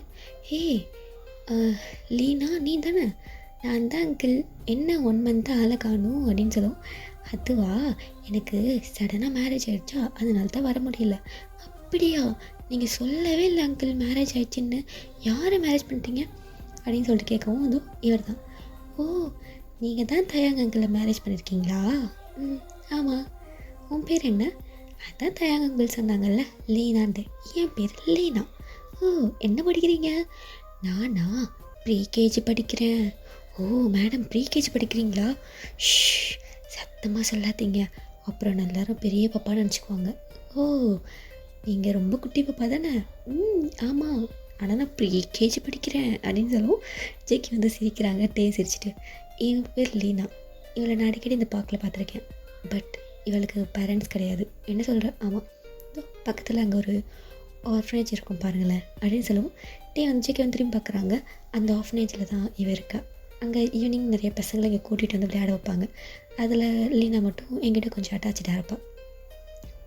லீனா நீ தானே? நான் தான் அங்கிள். என்ன 1 month ஆளை காணும் அப்படின்னு சொல்லுவோம். அதுவா, எனக்கு சடனாக மேரேஜ் ஆகிடுச்சா, அதனால தான் வர முடியல. அப்படியா? நீங்கள் சொல்லவே இல்லை அங்கிள் மேரேஜ் ஆயிடுச்சுன்னு. யாரை மேரேஜ் பண்ணிட்டீங்க அப்படின்னு சொல்லிட்டு கேட்கவும் வந்து இவர் தான். ஓ நீங்கள் தான் டயாங் அங்கிளை மேரேஜ் பண்ணியிருக்கீங்களா? ஆமாம். உன் பேர் என்ன? அதான் டயாங் அங்கிள் சொன்னாங்கல்ல லீனான்ட்டு. என் பேர் லீனா. ஓ என்ன படிக்கிறீங்க? நானா ப்ரீகேஜி படிக்கிறேன். ஓ மேடம் ப்ரீகேஜி படிக்கிறீங்களா? சத்தமாக சொல்லாதீங்க, அப்புறம் எல்லாரும் பெரிய பாப்பா நினச்சிக்குவாங்க. ஓ நீங்கள் ரொம்ப குட்டி பாப்பா தானே? ஆமாம், ஆனால் நான் ப்ரீகேஜி படிக்கிறேன் அப்படின்னு சொல்லுவோம். ஜேக்கி வந்து சிரிக்கிறாங்க. டே சிரிச்சிட்டு என் பேர் லீனா, இவளை நான் அடிக்கடி இந்த பார்க்கில் பார்த்துருக்கேன், பட் இவளுக்கு பேரண்ட்ஸ் கிடையாது. என்ன சொல்கிறேன்? ஆமாம், பக்கத்தில் அங்கே ஒரு ஆர்ஃபனேஜ் இருக்கும் பாருங்களேன் அப்படின்னு சொல்லுவோம். டே வந்து ஜேக்கி வந்து திரும்பி பார்க்குறாங்க. அந்த ஆர்ஃபனேஜில் தான் இவ இருக்கா. அங்கே ஈவினிங் நிறைய பசங்களை இங்கே கூட்டிகிட்டு வந்து விளையாட வைப்பாங்க. அதில் லீனா மட்டும் என்கிட்ட கொஞ்சம் அட்டாச்சாக இருப்பாள்.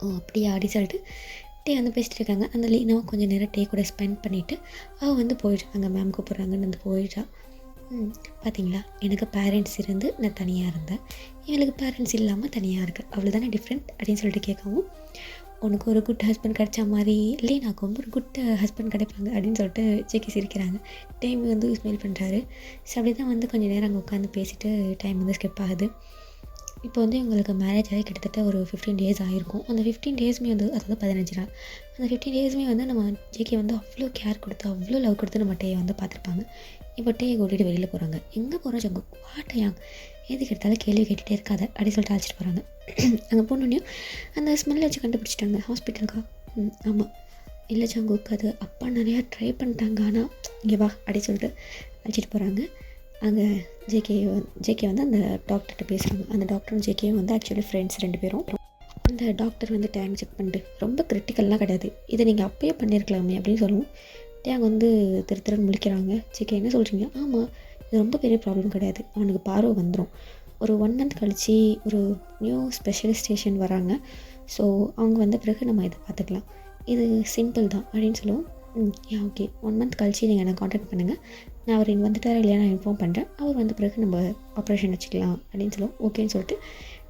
ஓ அப்படியா அப்படின்னு சொல்லிட்டு டே வந்து பேசிகிட்டு இருக்காங்க. அந்த லீனாவும் கொஞ்சம் நேரம் டே கூட ஸ்பெண்ட் பண்ணிவிட்டு அவள் வந்து போயிட்டாங்க. மேம் கூப்பிட்றாங்கன்னு வந்து போயிட்டா. பார்த்தீங்களா, எனக்கு பேரண்ட்ஸ் இருந்து நான் தனியாக இருந்தேன், இவளுக்கு பேரண்ட்ஸ் இல்லாமல் தனியாக இருக்குது, அவ்வளோதானே டிஃப்ரெண்ட் அப்படின்னு சொல்லிட்டு கேட்கவும், உனக்கு ஒரு குட் ஹஸ்பண்ட் கிடைச்ச மாதிரி லீனாக்கும் ஒரு குட் ஹஸ்பண்ட் கிடைப்பாங்க அப்படின்னு சொல்லிட்டு ஜேகே சிரிக்கிறாங்க. டைம் வந்து ஸ்மெயில் பண்ணுறாரு. ஸோ அப்படி தான் வந்து கொஞ்சம் நேரம் அங்கே உட்காந்து பேசிவிட்டு டைம் வந்து ஸ்கிப் ஆகுது. இப்போ வந்து இவங்களுக்கு மேரேஜ் ஆகி கிட்டத்தட்ட ஒரு 15 டேஸ் ஆகிருக்கும். அந்த 15 டேஸுமே வந்து அதாவது 15 நாள், அந்த 15 டேஸுமே வந்து நம்ம ஜேகே வந்து அவ்வளோ கேர் கொடுத்து அவ்வளோ லவ் கொடுத்து நம்ம டேயை வந்து பார்த்துருப்பாங்க. இப்போ டேயை கூட்டிகிட்டு வெளியில் போகிறாங்க. எங்கே போகிறோம் ஜங்கு, வாட்டையாங், எதுக்கு எடுத்தாலும் கேள்வி கேட்டுகிட்டே இருக்காத அப்படின்னு சொல்லிட்டு அழைச்சிட்டு போகிறாங்க. அங்கே போனோடனையும் அந்த ஸ்மெல்லை வச்சு கண்டுபிடிச்சிட்டாங்க. ஹாஸ்பிட்டலுக்கா? ஆமாம். இல்லை ஜங்குக்கு அது அப்பா நிறையா ட்ரை பண்ணிட்டாங்க, ஆனால் இங்கே வா அப்படின்னு சொல்லிட்டு அழைச்சிட்டு போகிறாங்க. அங்கே ஜேகே வந்து அந்த டாக்டர்கிட்ட பேசுகிறாங்க. அந்த டாக்டரும் ஜேகேயும் வந்து ஆக்சுவலி ஃப்ரெண்ட்ஸ் 2 பேரும். அந்த டாக்டர் வந்து டேங்க் செக் பண்ணிட்டு ரொம்ப கிரிட்டிக்கல்லாம் கிடையாது, இதை நீங்கள் அப்பயே பண்ணியிருக்கலாமே அப்படின்னு சொல்லுவோம். டேங்க் வந்து திருன்னு முழிக்கிறாங்க. ஜேகே என்ன சொல்கிறீங்க? ஆமாம், இது ரொம்ப பெரிய ப்ராப்ளம் கிடையாது, அவனுக்கு பார்வை வந்துடும், ஒரு 1 மந்த் கழித்து ஒரு நியூ ஸ்பெஷலிஸ்டேஷன் வராங்க, ஸோ அவங்க வந்த பிறகு நம்ம இதை பார்த்துக்கலாம், இது சிம்பிள் தான் அப்படின்னு சொல்லுவோம். ஓகே, 1 மந்த் கழிச்சு நீங்கள் என்னை காண்டாக்ட் பண்ணுங்கள், நான் அவர் வந்துட்டாரா இல்லையா நான் இன்ஃபார்ம் பண்ணுறேன், அவர் வந்த பிறகு நம்ம ஆப்ரேஷன் வச்சுக்கலாம் அப்படின்னு சொல்லுவோம். ஓகேன்னு சொல்லிட்டு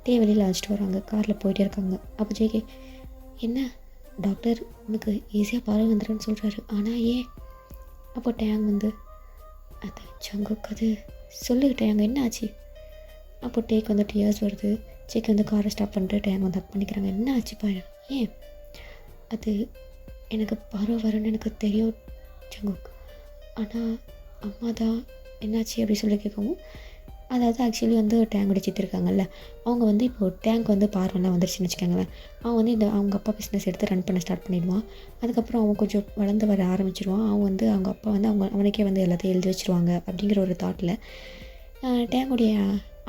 டே வெளியில் அழைச்சிட்டு வராங்க. காரில் போயிட்டே இருக்காங்க. அப்போ ஜேகே, என்ன டாக்டர் உனக்கு ஈஸியாக பார்வை வந்துடுன்னு சொல்கிறாரு, ஆனால் ஏன்? அப்போ டேங் வந்து அது ஜங்குக்கு அது சொல்லிக்கிட்டேன், அங்கே என்ன ஆச்சு? அப்போ டேக்கு வந்து டியர்ஸ் வருது. ஜேகே வந்து காரை ஸ்டாப் பண்ணிட்டு டேங் வந்து அக் பண்ணிக்கிறாங்க. என்ன ஆச்சுப்பா? ஏன்? அது எனக்கு பார்வை வரும்னு எனக்கு தெரியும் ஜங்குக், ஆனால் அம்மா தான் என்னாச்சு அப்படி சொல்லி கேட்கவும், அதாவது ஆக்சுவலி வந்து டேங்க் அடிச்சிட்டு இருக்காங்கல்ல, அவங்க வந்து இப்போது டேங்க் வந்து பார்வைலாம் வந்துருச்சுன்னு வச்சுக்கோங்களேன், அவன் வந்து இந்த அவங்க அப்பா பிஸ்னஸ் எடுத்து ரன் பண்ண ஸ்டார்ட் பண்ணிடுவான். அதுக்கப்புறம் அவன் கொஞ்சம் வளர்ந்து வர ஆரம்பிச்சிடுவான். அவன் வந்து அவங்க அப்பா வந்து அவனுக்கே வந்து எல்லாத்தையும் எழுதி வச்சுருவாங்க அப்படிங்கிற ஒரு தாட்டில் டேங்குடைய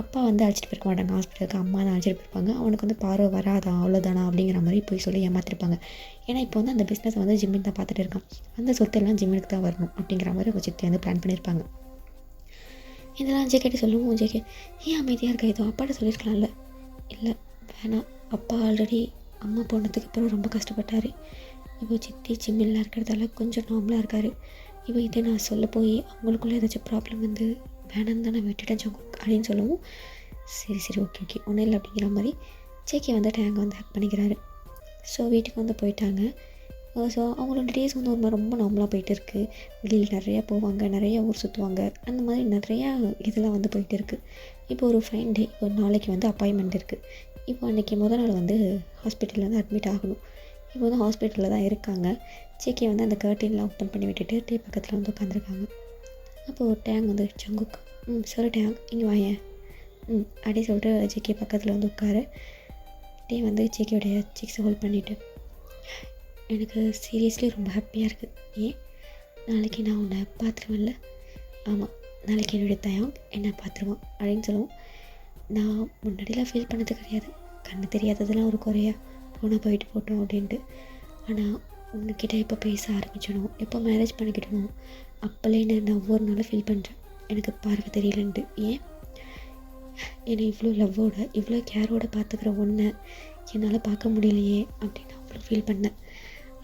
அப்பா வந்து அழைச்சிட்டு போயிருக்க மாட்டாங்க ஹாஸ்பிட்டலுக்கு, அம்மா தான் அழைச்சிட்டு போயிருப்பாங்க. அவனுக்கு வந்து பார்வை வராதான் அவ்வளோதானா அப்படிங்கிற மாதிரி போய் சொல்லி ஏமாற்றிருப்பாங்க. ஏன்னா இப்போ வந்து அந்த பிஸ்னஸ் வந்து ஜிம்மின் தான் பார்த்துட்டு இருக்கான், அந்த சொத்து எல்லாம் ஜிம்மினுக்கு தான் வரணும் அப்படிங்கிற மாதிரி அவங்க சித்தி வந்து பிளான் பண்ணியிருப்பாங்க. இதெல்லாம் ஜேகேட்ட சொல்லுவோம். ஜேகே, ஏன் அமைதியாக இருக்க, ஏதோ அப்பாட்ட சொல்லியிருக்கலாம்ல? இல்லை வேணாம், அப்பா ஆல்ரெடி அம்மா போனதுக்கு அப்புறம் ரொம்ப கஷ்டப்பட்டார், இப்போ சித்தி ஜிம்மில்லாம் இருக்கிறதால கொஞ்சம் நார்மலாக இருக்கார், இப்போ இதே நான் சொல்ல போய் அவங்களுக்குள்ளே ஏதாச்சும் ப்ராப்ளம் வந்து வேணான்னு தான் நான் விட்டுட்டேன் ஜங்குக் அப்படின்னு சொல்லவும், சரி ஓகே ஒன்றும் இல்லை அப்படிங்கிற மாதிரி ஜேகே வந்து டேங்கை வந்து ஹேக் பண்ணிக்கிறாரு. ஸோ வீட்டுக்கு வந்து போயிட்டாங்க. ஸோ அவங்களோட டேஸ் வந்து ஒரு மாதிரி ரொம்ப நார்மலாக போயிட்டு இருக்குது. வெளியில் நிறையா போவாங்க, நிறையா ஊர் சுற்றுவாங்க, அந்த மாதிரி நிறையா இதெல்லாம் வந்து போயிட்டு இருக்குது. இப்போ ஒரு ஃபைன் டே, இப்போ நாளைக்கு வந்து அப்பாயின்மெண்ட் இருக்குது. இப்போ அன்றைக்கி முதல் நாள் வந்து ஹாஸ்பிட்டலில் வந்து அட்மிட் ஆகணும். இப்போ வந்து ஹாஸ்பிட்டலில் தான் இருக்காங்க. ஜேகே வந்து அந்த கர்டன்லாம் ஓப்பன் பண்ணி விட்டுட்டு டே பக்கத்தில் வந்து உட்காந்துருக்காங்க. அப்போது டேங் வந்து ஜங்குக், சரி டேங் இங்கே வாயேன், அப்படின்னு சொல்லிட்டு ஜேகே பக்கத்தில் வந்து உட்காரு. டே வந்து ஜேகேயோடைய சிக்ஸை ஹோல்ட் பண்ணிவிட்டு, எனக்கு சீரியஸ்லி ரொம்ப ஹாப்பியாக இருக்குது. ஏன்? நாளைக்கு நான் உன்னை பார்த்துருவேன்ல? ஆமாம், நாளைக்கு என்னுடைய தயாங் என்னை பார்த்துருவான் அப்படின்னு சொல்லுவோம். நான் முன்னாடிலாம் ஃபீல் பண்ணது கிடையாது, கண்ணு தெரியாததெல்லாம் ஒரு குறையா, போனால் போயிட்டு போட்டோம் அப்படின்ட்டு. ஆனால் உங்ககிட்ட எப்போ பேச ஆரம்பிச்சனோ, எப்போ மேரேஜ் பண்ணிக்கிட்டனோ, அப்போலேன்னு நான் ஒவ்வொரு நாளும் ஃபீல் பண்ணுறேன் எனக்கு பார்வை தெரியலன்ட்டு. ஏன்? என்னை இவ்வளோ லவ்வோட இவ்வளோ கேரோட பார்த்துக்கிற ஒன்றை என்னால் பார்க்க முடியலையே அப்படின்னு அவ்வளோ ஃபீல் பண்ணேன்.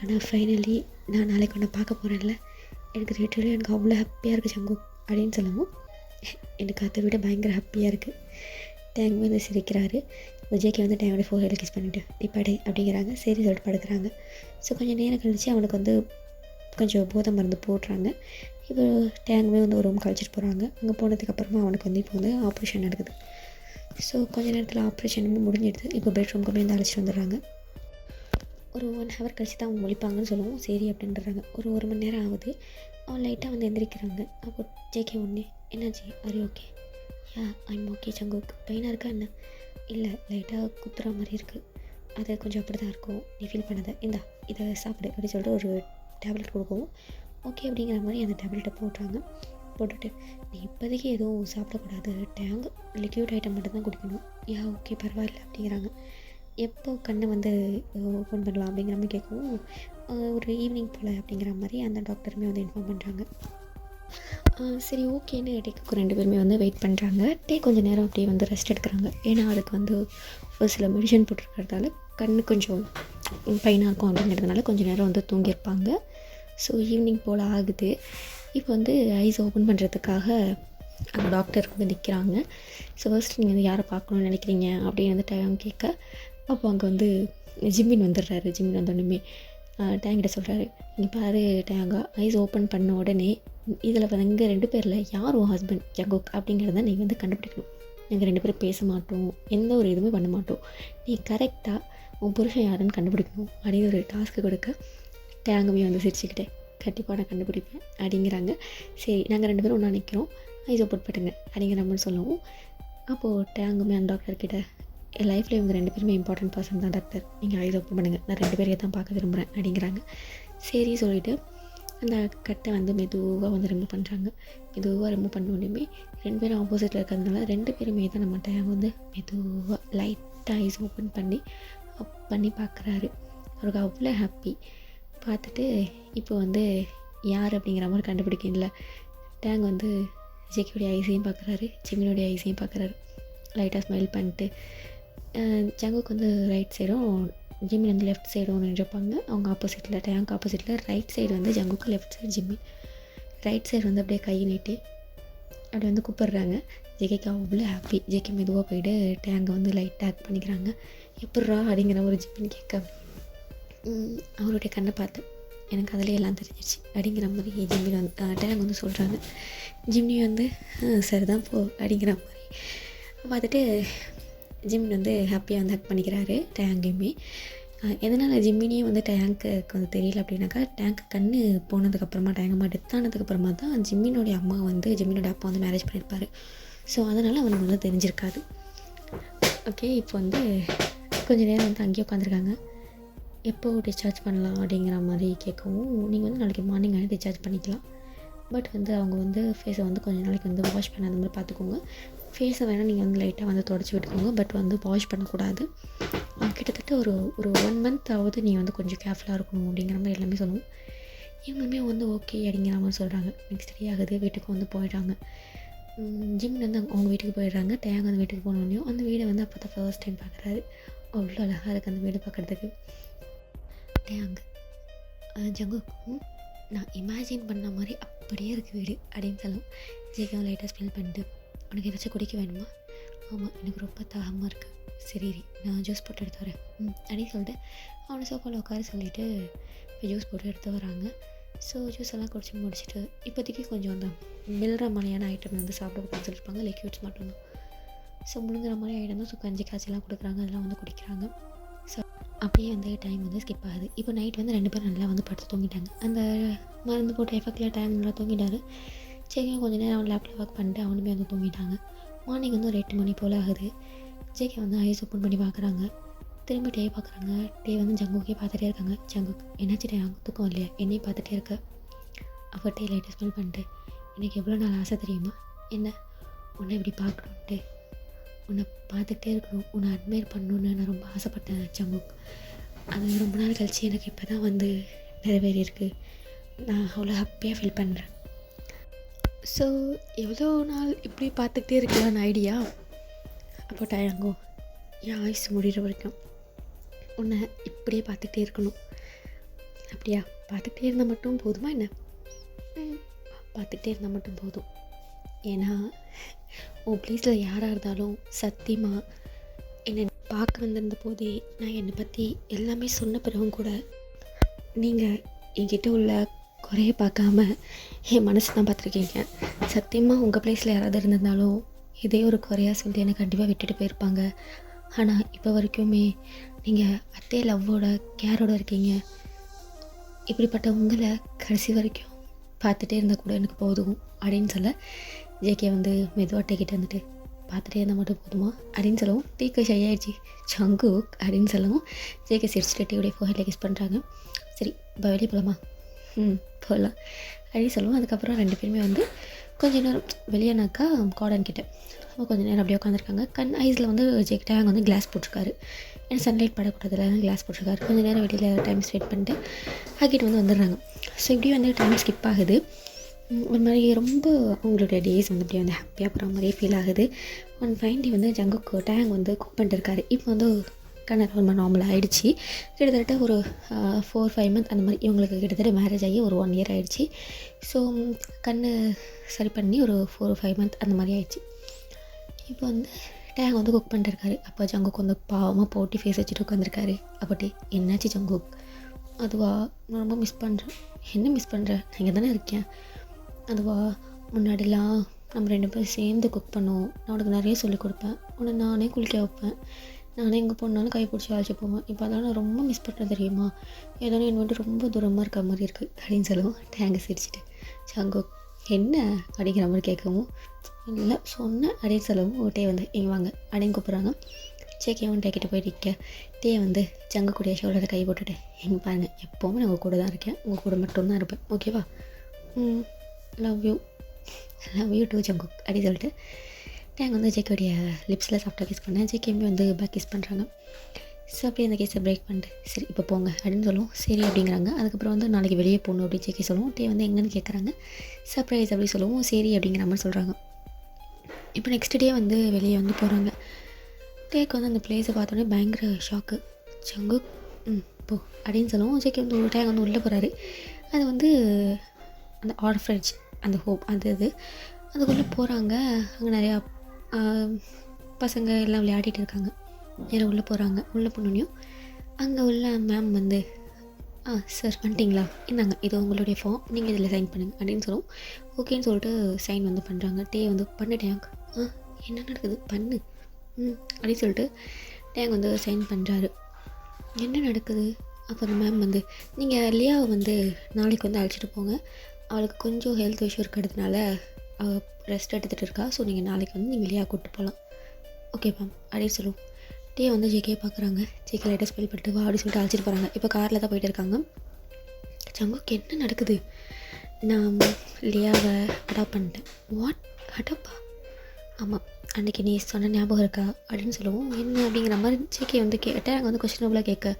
ஆனால் ஃபைனலி நான் நாளைக்கு ஒன்று பார்க்க போகிறேன்ல, எனக்கு லிட்டரலி எனக்கு அவ்வளோ ஹாப்பியாக இருக்குது ஜங்கு அப்படின்னு சொல்லவும், எனக்கு அதை விட பயங்கர ஹாப்பியாக இருக்குது. டேங் வந்து சிரிக்கிறாரு. விஜய்க்கு வந்து டேங்கோட ஃபோர் கிஸ் பண்ணிவிட்டு இப்படி அப்படிங்கிறாங்க. சரி சொல்லிட்டு படுக்கிறாங்க. ஸோ கொஞ்சம் நேரம் கழித்து அவனுக்கு வந்து கொஞ்சம் போதை மருந்து போடுறாங்க. இப்போ டேங்குமே வந்து ஒரு ரூம் கழிச்சிட்டு போகிறாங்க. அங்கே போனதுக்கப்புறமா அவனுக்கு வந்து இப்போ வந்து ஆப்ரேஷன் நடக்குது. ஸோ கொஞ்சம் நேரத்தில் ஆப்ரேஷனுமே முடிஞ்சிடுது. இப்போ பெட்ரூம்க்கு வந்து அழைச்சிட்டு வந்துடுறாங்க. ஒரு 1 ஹவர் கழிச்சு தான் அவங்க முழிப்பாங்கன்னு சொல்லுவோம். சரி அப்படின்றாங்க. ஒரு மணி நேரம் ஆகுது. அவன் லைட்டாக வந்து எந்திரிக்கிறாங்க. அப்போ ஜேகே ஒன்று, என்னாச்சு, are you okay? Yeah I'm okay Jungkook. பெயினாக இருக்கா என்ன? இல்லை, லைட்டாக குத்துற மாதிரி இருக்குது, அது கொஞ்சம் அப்படி தான் இருக்கும், நீ ஃபீல் பண்ணதை இந்தா இதை சாப்பிடு அப்படின்னு சொல்லிட்டு ஒரு டேப்லெட் கொடுக்கவும், ஓகே அப்படிங்கிற மாதிரி அந்த டேப்லெட்டை போட்டுட்டு நீ இப்போதைக்கு எதுவும் சாப்பிடக்கூடாது, டேங் லிக்யூட் ஐட்டம் மட்டும்தான் குடிக்கணும். யா ஓகே பரவாயில்ல அப்படிங்கிறாங்க. எப்போ கண்ணை வந்து ஓப்பன் பண்ணலாம் அப்படிங்கிற மாதிரி கேட்கவும், ஒரு ஈவினிங் போல் அப்படிங்கிற மாதிரி அந்த டாக்டருமே வந்து இன்ஃபார்ம் பண்ணுறாங்க. சரி ஓகேன்னு டேக்கு 2 பேருமே வந்து வெயிட் பண்ணுறாங்க. கொஞ்சம் நேரம் அப்படியே வந்து ரெஸ்ட் எடுக்கிறாங்க. ஏன்னா அதுக்கு வந்து ஒரு சில மெடிஷன் போட்டிருக்கிறதால கண்ணு கொஞ்சம் பெயினாக இருக்கும் அப்படிங்கிறதுனால கொஞ்சம் நேரம் வந்து தூங்கியிருப்பாங்க. ஸோ ஈவினிங் போல் ஆகுது. இப்போ வந்து ஐஸ் ஓப்பன் பண்ணுறதுக்காக அந்த டாக்டர் வந்து நிற்கிறாங்க. ஸோ ஃபர்ஸ்ட் நீங்கள் வந்து யாரை பார்க்கணுன்னு நினைக்கிறீங்க அப்படின்னு வந்து டைம் கேட்க, அப்போ அங்கே வந்து ஜிம்மின் வந்துடுறாரு. ஜிம்மின் வந்தோடனே டேங்கிட்ட சொல்கிறாரு, இங்கே பாரு டேங்கா, ஐஸ் ஓப்பன் பண்ண உடனே இதில் வந்து 2 பேரில் யார் உன் ஹஸ்பண்ட் ஜங்குக் அப்படிங்கிறத நீ வந்து கண்டுபிடிக்கணும். நாங்கள் 2 பேரும் பேச மாட்டோம், எந்த ஒரு இதுவுமே பண்ண மாட்டோம், நீ கரெக்டாக உன் புருஷன் யாருன்னு கண்டுபிடிக்கணும் அப்படின்னு ஒரு டாஸ்க்கு கொடுக்க, டேங்குமே வந்து சிரிச்சுக்கிட்டே கண்டிப்பாக நான் கண்டுபிடிப்பேன் அப்படிங்கிறாங்க. சரி நாங்கள் 2 பேரும் ஒன்றா நிற்கிறோம், ஐஸ் ஓப்பன் பண்ணுங்க அப்படிங்கிற மாதிரி சொல்லவும், அப்போது டேங்குமே அந்த டாக்டர்கிட்ட, என் லைஃப்பில் இவங்க 2 பேருமே இம்பார்ட்டன்ட் பர்சன் தான் டாக்டர், நீங்கள் ஐஸ் ஓப்பன் பண்ணுங்கள், நான் 2 பேரையே தான் பார்க்க விரும்புகிறேன் அப்படிங்கிறாங்க. சரி சொல்லிவிட்டு அந்த கட்டை வந்து மெதுவாக வந்து ரிமூவ் பண்ணுறாங்க. மெதுவாக ரிமூவ் பண்ண உடனே 2 பேரும் ஆப்போசிட்டில் இருக்கிறதுனால 2 பேருமே தான் நம்ம டேங் வந்து மெதுவாக லைட்டாக ஐஸ் ஓப்பன் பண்ணி பார்க்குறாரு. அவருக்கு அவ்வளோ ஹாப்பி. பார்த்துட்டு இப்போ வந்து யார் அப்படிங்கிற மாதிரி கண்டுபிடிக்கல. டேங் வந்து ஜெக்கியோடைய ஐஸையும் பார்க்குறாரு, ஜிம்மினுடைய ஐஸையும் பார்க்குறாரு. லைட்டாக ஸ்மைல் பண்ணிட்டு ஜங்குக்கு வந்து ரைட் சைடும் ஜிம்மின் வந்து லெஃப்ட் சைடும் நின்றுப்பாங்க. அவங்க ஆப்போசிட்டில் டேங்க் ஆப்போசிட்டில் ரைட் சைடு வந்து ஜங்குக்கு, லெஃப்ட் சைடு ஜிம்மி. ரைட் சைடு வந்து அப்படியே கை நீட்டி அப்படி வந்து கூப்பிட்றாங்க. ஜெக்கிக்கு அவ்வளோ ஹாப்பி. ஜெக்கி மெதுவாக போய்ட்டு டேங்கை வந்து லைட்டாக ஆக்ட் பண்ணிக்கிறாங்க. எப்பட்றா அப்படிங்கிற ஒரு ஜிம்மின்னு கேட்க, அவருடைய கண்ணை பார்த்து எனக்கு அதிலே எல்லாம் தெரிஞ்சிச்சு அப்படிங்கிற மாதிரி ஜிம்மின் வந்து டேங் வந்து சொல்கிறாங்க. ஜிம்னி வந்து சரிதான் போ அப்படிங்கிற மாதிரி பார்த்துட்டு ஜிம்மின் வந்து ஹாப்பியாக வந்து ஆக்ட் பண்ணிக்கிறாரு டேங்கையுமே. எதனால் ஜிம்மினியும் வந்து டேங்க்கு வந்து தெரியல அப்படின்னாக்கா, டேங்க்கு கண் போனதுக்கப்புறமா டேங்கம்மா டெத் ஆனதுக்கப்புறமா தான் ஜிம்மினோடைய அப்பா வந்து மேரேஜ் பண்ணியிருப்பார். ஸோ அதனால் அவனுக்கு வந்து தெரிஞ்சிருக்காது. ஓகே, இப்போ வந்து கொஞ்சம் நேரம் வந்து அங்கேயே உட்காந்துருக்காங்க. எப்போ டிஸ்சார்ஜ் பண்ணலாம் அப்படிங்கிற மாதிரி கேட்கவும், நீங்கள் வந்து நாளைக்கு மார்னிங் டிஸ்சார்ஜ் பண்ணிக்கலாம், பட் வந்து அவங்க வந்து ஃபேஸை வந்து கொஞ்சம் நாளைக்கு வந்து வாஷ் பண்ணாத மாதிரி பார்த்துக்கோங்க. ஃபேஸை வேணால் நீங்கள் வந்து லைட்டாக வந்து தொடச்சி விட்டுக்கோங்க, பட் வந்து வாஷ் பண்ணக்கூடாது. கிட்டத்தட்ட ஒரு 1 மந்த் ஆகுது, நீங்கள் வந்து கொஞ்சம் கேர்ஃபுல்லாக இருக்கணும் அப்படிங்கிற மாதிரி எல்லாமே சொல்லுவோம். இவங்களுமே வந்து ஓகே அப்படிங்கிற மாதிரி சொல்கிறாங்க. நெக்ஸ்ட் டே ஆகுது, வீட்டுக்கு வந்து போயிடுறாங்க. ஜிம்மில் வந்து அவங்க வீட்டுக்கு போயிடுறாங்க. டேங் அந்த வீட்டுக்கு போனோடனையும் அந்த வீடை வந்து அப்போ தான் ஃபர்ஸ்ட் டைம் பார்க்குறாரு. அவ்வளோ அழகாக இருக்குது அந்த வீடு பார்க்குறதுக்கு. டேங் ஜங்குக்கும் நான் இமேஜின் பண்ண மாதிரி அப்படியே இருக்குது வீடு அப்படின்னு சொல்லும். ஜெய்காவும் லைட்டாக ஸ்மெல் பண்ணிட்டு, உனக்கு ஏதாச்சும் குடிக்க வேணுமா? ஆமாம், எனக்கு ரொம்ப தாகமாக இருக்குது. சரி நான் ஜூஸ் போட்டு எடுத்து வரேன் அப்படின்னு சொல்லிட்டு அவனை சோஃபாவில் உட்கார சொல்லிவிட்டு இப்போ ஜூஸ் போட்டு எடுத்து வராங்க. ஸோ ஜூஸ் எல்லாம் குடிச்சு முடிச்சுட்டு இப்போதைக்கு கொஞ்சம் அந்த மில்கிற மாதிரியான ஐட்டம் வந்து சாப்பிட சொல்லியிருப்பாங்க, லிக்யூட்ஸ் மட்டும்தான். ஸோ முழுங்குற மாதிரி ஐட்டம் தான். ஸோ கஞ்சி காய்ச்சலாம் கொடுக்குறாங்க, அதெல்லாம் வந்து குடிக்கிறாங்க. ஸோ அப்படியே வந்து டைம் வந்து ஸ்கிப் ஆகுது. இப்போ நைட் வந்து 2 பேரும் நல்லா வந்து படுத்து தூங்கிட்டாங்க. அந்த மருந்து போட்டு எஃபெக்டில் டைம் நல்லா தூங்கிட்டாரு. சரி கொஞ்சம் நேரம் அவன் லேப்டாப் ஒர்க் பண்ணிட்டு அவனுமே வந்து தூங்கிட்டாங்க. மார்னிங் வந்து ஒரு 8 மணி போல் ஆகுது. ஜேகே வந்து ஐஸ் ஓப்பன் பண்ணி பார்க்குறாங்க. திரும்பி டே பார்க்குறாங்க. டே வந்து ஜங்குக்கே பார்த்துட்டே இருக்காங்க. ஜங்குக் என்னாச்சு டே, அங்கே தூக்கம் இல்லையா, என்னையும் பார்த்துட்டே இருக்க? அப்போ டே லைட்டாக ஸ்மெல் பண்ணிட்டு, எனக்கு எவ்வளோ நாள் ஆசை தெரியுமா, என்ன உன்னை இப்படி பார்க்கணுன்ட்டு, உன்னை பார்த்துக்கிட்டே இருக்கணும், உன்னை அட்மையர் பண்ணணுன்னு நான் ரொம்ப ஆசைப்பட்டேன் ஜங்குக். அது ரொம்ப நாள் கழிச்சு எனக்கு இப்போ தான் வந்து நிறைவேறியிருக்கு. நான் அவ்வளோ ஹாப்பியாக ஃபீல் பண்ணுறேன். ஸோ எவ்வளோ நாள் இப்படி பார்த்துக்கிட்டே இருக்கலான்னு ஐடியா. அப்போ டயங்கோ, என் ஆயுசு முடிகிற வரைக்கும் உன்னை இப்படியே பார்த்துக்கிட்டே இருக்கணும். அப்படியா? பார்த்துக்கிட்டே இருந்தால் மட்டும் போதுமா என்ன? பார்த்துக்கிட்டே இருந்தால் மட்டும் போதும். ஏன்னா உன் ப்ளீஸில் யாராக இருந்தாலும் சத்தியமாக என்னை பார்க்க வந்திருந்த போதே நான் என்னை பற்றி எல்லாமே சொன்ன பிறகும் கூட நீங்கள் என்கிட்ட உள்ள குறைய பார்க்காம என் மனசு தான் பார்த்துருக்கீங்க. சத்தியமாக உங்கள் ப்ளேஸில் யாராவது இருந்திருந்தாலும் இதே ஒரு குறையாக சொல்லி என்னை கண்டிப்பாக விட்டுட்டு போயிருப்பாங்க. ஆனால் இப்போ வரைக்குமே நீங்கள் அதே லவ்வோட கேரோடு இருக்கீங்க. இப்படிப்பட்ட உங்களை கடைசி வரைக்கும் பார்த்துட்டே இருந்தால் கூட எனக்கு போதும் அப்படின்னு சொல்ல, ஜேகே வந்து மெதுவாக டேக்கிட்டு வந்துட்டு, பார்த்துட்டே இருந்தால் மட்டும் போதுமா அப்படின்னு சொல்லவும், டீக்கு ஷையாயிடுச்சு ஜங்குக் அப்படின்னு சொல்லவும், ஜேகே சிரிச்சுட்டு டீயோடைய ஃபோஹெட்டில் கிஸ் பண்ணுறாங்க. சரி வெளியே போகலாமா? போகலாம் அப்படின்னு சொல்லுவோம். அதுக்கப்புறம் 2 பேருமே வந்து கொஞ்சம் நேரம் வெளியேனாக்கா கார்டன் கிட்ட கொஞ்சம் நேரம் அப்படியே உட்காந்துருக்காங்க. ஐஸில் வந்து டேங் வந்து கிளாஸ் போட்டிருக்காரு. ஏன்னா சன்லைட் படக்கூடாதுல கிளாஸ் போட்டிருக்காரு. கொஞ்சம் நேரம் வெளியில் டைம் ஸ்பெண்ட் பண்ணிட்டு ஆக்கிட்டு வந்து வந்துடுறாங்க. ஸோ இப்படி வந்து டைம் ஸ்கிப் ஆகுது. ஒரு மாதிரி ரொம்ப அவங்களுடைய டேஸ் வந்து அப்படியே வந்து ஹாப்பியாக போகிற மாதிரியே ஃபீல் ஆகுது. ஒன் ஃபைன் டே வந்து ஜங்குக்கு டேங் வந்து குக் பண்ணிட்டுருக்காரு. இப்போ வந்து கண்ணர் ரொம்ப நார்மலாக ஆகிடுச்சு. கிட்டத்தட்ட ஒரு 4-5 மந்த் அந்த மாதிரி இவங்களுக்கு கிட்டத்தட்ட மேரேஜ் ஆகி ஒரு 1 இயர் ஆகிடுச்சு. ஸோ கண் சரி பண்ணி ஒரு 4-5 மந்த் அந்த மாதிரி ஆயிடுச்சு. இப்போ வந்து டேங் வந்து குக் பண்ணிட்டுருக்காரு. அப்போ ஜங்குக்கு வந்து பாவமாக போட்டி ஃபேஸ் வச்சுட்டு உட்காந்துருக்காரு. அப்போட்டி என்னாச்சு ஜங்குக்? அதுவா, நான் ரொம்ப மிஸ் பண்ணுறேன். என்ன மிஸ் பண்ணுறேன்? நான் இங்கே தானே இருக்கேன். அதுவா, முன்னாடிலாம் நம்ம 2 பேரும் சேர்ந்து குக் பண்ணுவோம். நான் உனக்கு நிறைய சொல்லிக் கொடுப்பேன். உன்னை நானே குளிக்க வைப்பேன். நானே எங்கே போனாலும் கை பிடிச்சி அழைச்சி போவேன். இப்போ அதெல்லாம் நான் ரொம்ப மிஸ் பண்ணுறேன் தெரியுமா? ஏதோ என் வந்துட்டு ரொம்ப தூரமாக இருக்க மாதிரி இருக்குது அப்படின்னு சொல்லுவோம். டேங்கை சிரிச்சிட்டு ஜங்குக் என்ன அப்படிங்கிற மாதிரி கேட்கவும், இல்லை சொன்னேன் அப்படின்னு சொல்லவும் டே வந்து இங்கே வாங்க அப்படின்னு கூப்பிட்றாங்க. சேக்கி அவன் டேக்கிட்ட போயிட்டு நிற்க டே வந்து ஜங்கு கூடிய ஷோல்டரை கை போட்டுட்டு எங்கே பாருங்கள், எப்போவுமே நான் உங்கள் கூட தான் இருக்கேன், உங்கள் கூட மட்டும்தான் இருப்பேன், ஓகேவா? லவ் யூ டூ ஜங்குக் அப்படி சொல்லிட்டு டேங் வந்து ஜேக்கியோடைய லிப்ஸில் சாஃப்டாக கிஸ் பண்ணேன். ஜேக்கியுமே வந்து பேக் கிஸ் பண்ணுறாங்க. ஸோ அப்படியே அந்த கேஸை பிரேக் பண்ணிட்டு சரி இப்போ போங்க அப்படின்னு சொல்லுவோம். சரி அப்படிங்கிறாங்க. அதுக்கப்புறம் வந்து நாளைக்கு வெளியே போகணும் அப்படின்னு ஜேக்கி சொல்லுவோம். டே வந்து எங்கன்னு கேட்குறாங்க. சர்ப்ரைஸ் அப்படி சொல்லுவோம். சரி அப்படிங்கிற மாதிரி சொல்கிறாங்க. இப்போ நெக்ஸ்ட் டே வந்து வெளியே வந்து போகிறாங்க. டேக்கு வந்து அந்த பிளேஸை பார்த்தோன்னே பயங்கர ஷாக்கு. ஜங்குக் போ அப்படின்னு சொல்லுவோம். ஜேக்கி வந்து ஒரு டேங் வந்து உள்ளே போகிறாரு. அது வந்து அந்த ஆர்ஃப்ரேஜ் அந்த ஹோப் அதுக்குள்ளே போகிறாங்க. அங்கே நிறையா பசங்க எல்லாம் விளையாடிட்டு இருக்காங்க. நேரம் உள்ளே போகிறாங்க. உள்ளே போனோன்னையும் அங்கே உள்ள மேம் வந்து சார் வந்துட்டிங்களா, இந்தாங்க இது உங்களுடைய ஃபார்ம், நீங்கள் இதில் சைன் பண்ணுங்கள் அப்படின்னு சொல்லுவோம். ஓகேன்னு சொல்லிட்டு சைன் வந்து பண்ணுறாங்க. டே வந்து பண்ணு டேங்க், என்ன நடக்குது பண்ணு அப்படின்னு சொல்லிட்டு டேங்க் வந்து சைன் பண்ணுறாரு. என்ன நடக்குது? அப்போ அந்த மேம் வந்து நீங்கள் லியாவை வந்து நாளைக்கு வந்து அழைச்சிட்டு போங்க, அவளுக்கு கொஞ்சம் ஹெல்த் இஷ்யூ இருக்கிறதுனால அவள் ரெஸ்ட் எடுத்துகிட்டு இருக்கா. ஸோ நீங்கள் நாளைக்கு வந்து நீங்கள் லியா கூப்பிட்டு போகலாம், ஓகே மேம் அப்படின்னு சொல்லுவோம். டே வந்து ஜேகே பார்க்குறாங்க. ஜேகே லைட்டாக ஸ்பெல் பண்ணிட்டு வா அப்படின்னு சொல்லிட்டு அழைச்சிட்டு போகிறாங்க. இப்போ காரில் தான் போயிட்டு இருக்காங்க. ஜங்குக்கு என்ன நடக்குது? நான் லியாவை அடாப்ட் பண்ணிட்டேன். வாட், அடாப்பா? ஆமாம், அன்றைக்கி நீ சொன்ன ஞாபகம் இருக்கா அப்படின்னு சொல்லுவோம். என்ன அப்படிங்கிற மாதிரி ஜேகே வந்து டேங் வந்து கொஸ்டினபுளாக கேட்க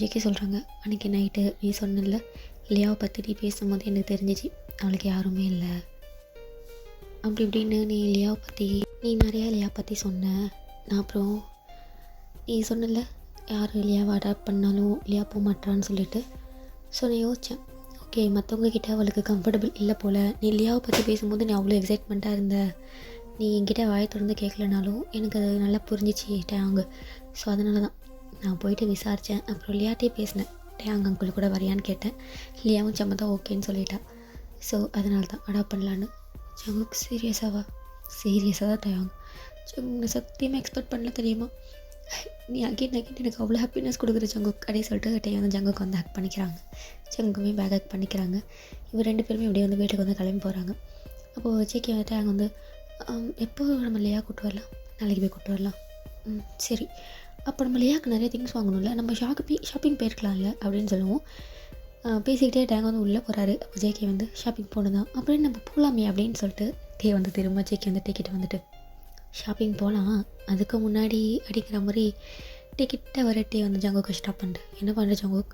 ஜேகே சொல்கிறாங்க, அன்றைக்கி நைட்டு நீ சொன்னல லியாவை பற்றி நீ பேசும்போது எனக்கு தெரிஞ்சிச்சு அவளுக்கு யாருமே இல்லை அப்படி இப்படின்னு. நீ நிறையா லியா பற்றி சொன்ன. நான் அப்புறம் நீ சொன்னல யார் லியாவை அடாப்ட் பண்ணாலும் லியா போக மாட்டான்னு சொல்லிட்டு. ஸோ நான் யோசித்தேன், ஓகே மற்றவங்க கிட்டே அவளுக்கு கம்ஃபர்டபுள் இல்லை போல். நீ லியாவை பற்றி பேசும்போது நீ அவ்வளோ எக்ஸைட்மெண்ட்டாக இருந்த. நீ என்கிட்ட வாயை திறந்து கேட்கலனாலும் எனக்கு அது நல்லா புரிஞ்சிச்சு டேங்க. ஸோ அதனால தான் நான் போயிட்டு விசாரித்தேன். அப்புறம் லியாட்டே பேசினேன். டேங் அங்கிள் கூட வரையான்னு கேட்டேன். லியாவும் சம்மதான் ஓகேன்னு சொல்லிட்டா. ஸோ அதனால தான் அடாப்ட் பண்ணலான்னு. ஜங்குக் சீரியஸாக தான் டேங். நான் சத்தியமாக எக்ஸ்பெக்ட் பண்ணல தெரியுமா? நீ அகெயின் எனக்கு அவ்வளோ ஹாப்பினஸ் கொடுக்குற ஜங்குக் அப்படின்னு சொல்லிட்டு டே வந்து ஜங்குக்கு வந்து ஹக் பண்ணிக்கிறாங்க. ஜங்குமே பேக் ஹக் பண்ணிக்கிறாங்க. இவங்க 2 பேருமே அப்படியே வந்து வீட்டுக்கு வந்து கிளம்பி போகிறாங்க. அப்போது ஜேகே வந்துட்டு அங்கே வந்து எப்போ நம்ம லியா கூப்பிட்டு வரலாம், நாளைக்கு போய் கூப்பிட்டு வரலாம். சரி, அப்போ நம்ம லியாவுக்கு நிறைய திங்ஸ் வாங்கணும்ல, நம்ம ஷாப்பிங் போயிருக்கலாம்ல அப்படின்னு சொல்லுவோம். பேசிக்கிட்டே டேங் வந்து உள்ளே போகிறாரு. அப்போ ஜேகே வந்து ஷாப்பிங் போகணும் தான், அப்புறம் நம்ம போகலாமே அப்படின்னு சொல்லிட்டு டே வந்து திரும்ப ஜேகே வந்து டிக்கெட் வந்துட்டு ஷாப்பிங் போகலாம், அதுக்கு முன்னாடி அப்படிங்கிற மாதிரி டிக்கெட்டை வர டே வந்து ஜங்குக்கு ஸ்டாப் பண்ணிட்டு என்ன பண்ணுற ஜங்குக்?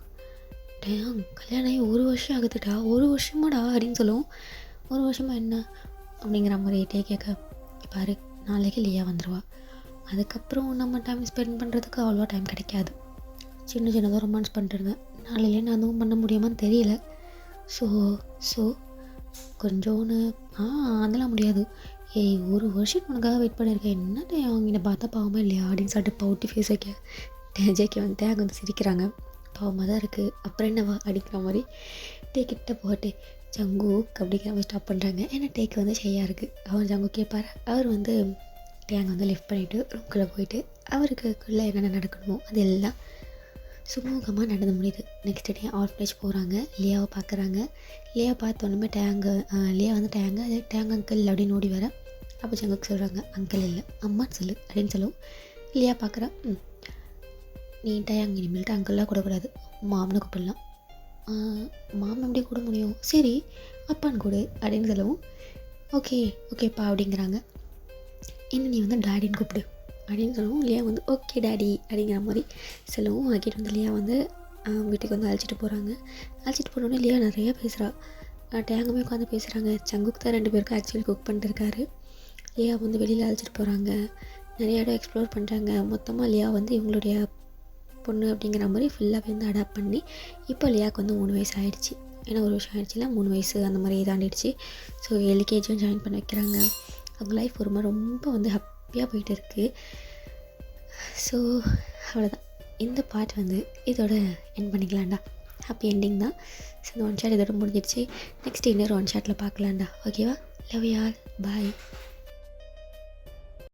டேங் கல்யாணம் ஆகி 1 வருஷம் ஆகுதுடா. 1 வருஷமாடா அப்படின்னு சொல்லுவோம். 1 வருஷமாக என்ன அப்படிங்கிற மாதிரி டே கேட்க, பாரு நாளைக்கு லியா வந்துடுவா, அதுக்கப்புறம் நம்ம டைம் ஸ்பெண்ட் பண்ணுறதுக்கு அவ்வளோவா டைம் கிடைக்காது. சின்னதாக ரொமான்ஸ் பண்ணிட்டுருந்தேன், நாளையிலே நான் அதுவும் பண்ண முடியுமான்னு தெரியல. ஸோ கொஞ்சோன்னு அதெல்லாம் முடியாது. 1 வருஷம் உனக்காக வெயிட் பண்ணியிருக்கேன், என்னடா அவங்ககிட்ட பார்த்தா பாவமாக இல்லையா அப்படின்னு சொல்லிட்டு பவுட்டி ஃபேஸ் வைக்க ஜேகே வந்து டேங் வந்து சிரிக்கிறாங்க. பாவமாக தான் இருக்குது, அப்புறம் என்னவா அடிக்கிற மாதிரி டே கிட்ட போட்டு ஜங்குக் அப்படிங்கிற மாதிரி ஸ்டாப் பண்ணுறாங்க. ஏன்னா டேக்கு வந்து ஷையாக இருக்குது. அவர் ஜங்குக் கேட்பார். அவர் வந்து டேங் வந்து லிஃப்ட் பண்ணிவிட்டு ரூம்குள்ளே போயிட்டு அவருக்குள்ளே என்னென்ன நடக்கணுமோ அது எல்லாம் சுமூகமாக நடந்து முடியுது. நெக்ஸ்ட் டே ஆர்ஃபனேஜ் போகிறாங்க. லியாவை பார்க்குறாங்க. லியா பார்த்தோன்னுமே லியா வந்து டேங் அங்கிள் அப்படின்னு ஓடி வர. அப்போ ஜங்குக்கு சொல்கிறாங்க, அங்கிள் இல்லை அம்மான்னு சொல்லு அப்படின்னு சொல்லுவோம். லியா பார்க்குறா, நீ டேங் இனிமேல்ட்டு அங்கிள்லாம் கூடக்கூடாது, மாமனை கூப்பிடலாம். மாமன் எப்படி கூட முடியும், சரி அப்பான்னு கூடு அப்படின்னு சொல்லுவோம். ஓகேப்பா அப்படிங்கிறாங்க. இன்னும் நீ வந்து டேடின்னு கூப்பிடு அப்படின்னு சொல்லுவோம். லியா வந்து ஓகே டேடி அப்படிங்கிற மாதிரி சொல்லுவோம். அகிட் வந்து லியா வந்து வீட்டுக்கு வந்து அழைச்சிட்டு போகிறாங்க. அழைச்சிட்டு போனோடனே லியா நிறையா பேசுகிறா. டேங்குமே உட்காந்து பேசுகிறாங்க. சங்குக்கு தான் 2 பேருக்கும் ஆக்சுவலி குக் பண்ணிட்டுருக்காரு. லியா வந்து வெளியில் அழைச்சிட்டு போகிறாங்க, நிறைய இடம் எக்ஸ்ப்ளோர் பண்ணுறாங்க. மொத்தமாக லியா வந்து இவங்களுடைய பொண்ணு அப்படிங்கிற மாதிரி ஃபுல்லாகவே வந்து அடாப்ட் பண்ணி இப்போ லியாவுக்கு வந்து 3 வயசு ஆகிடுச்சு. ஏன்னா ஒரு வருஷம் ஆகிடுச்சில்ல, 3 வயசு அந்த மாதிரி தாண்டிடுச்சு. ஸோ எல்கேஜியும் ஜாயின் பண்ண வைக்கிறாங்க. அவங்க லைஃப் ஒரு மாதிரி ரொம்ப வந்து ஹாப்பியாக போயிட்டு இருக்குது. ஸோ அவ்வளோதான், இந்த பார்ட் வந்து இதோட என் பண்ணிக்கலாம்டா. ஹாப்பி எண்டிங் தான். ஸோ இந்த ஒன் ஷாட் இதோட முடிஞ்சிடுச்சு. நெக்ஸ்ட் இன்னொரு ஒன் ஷாட்டில் பார்க்கலாம்டா. ஓகேவா? Love you all. பாய்.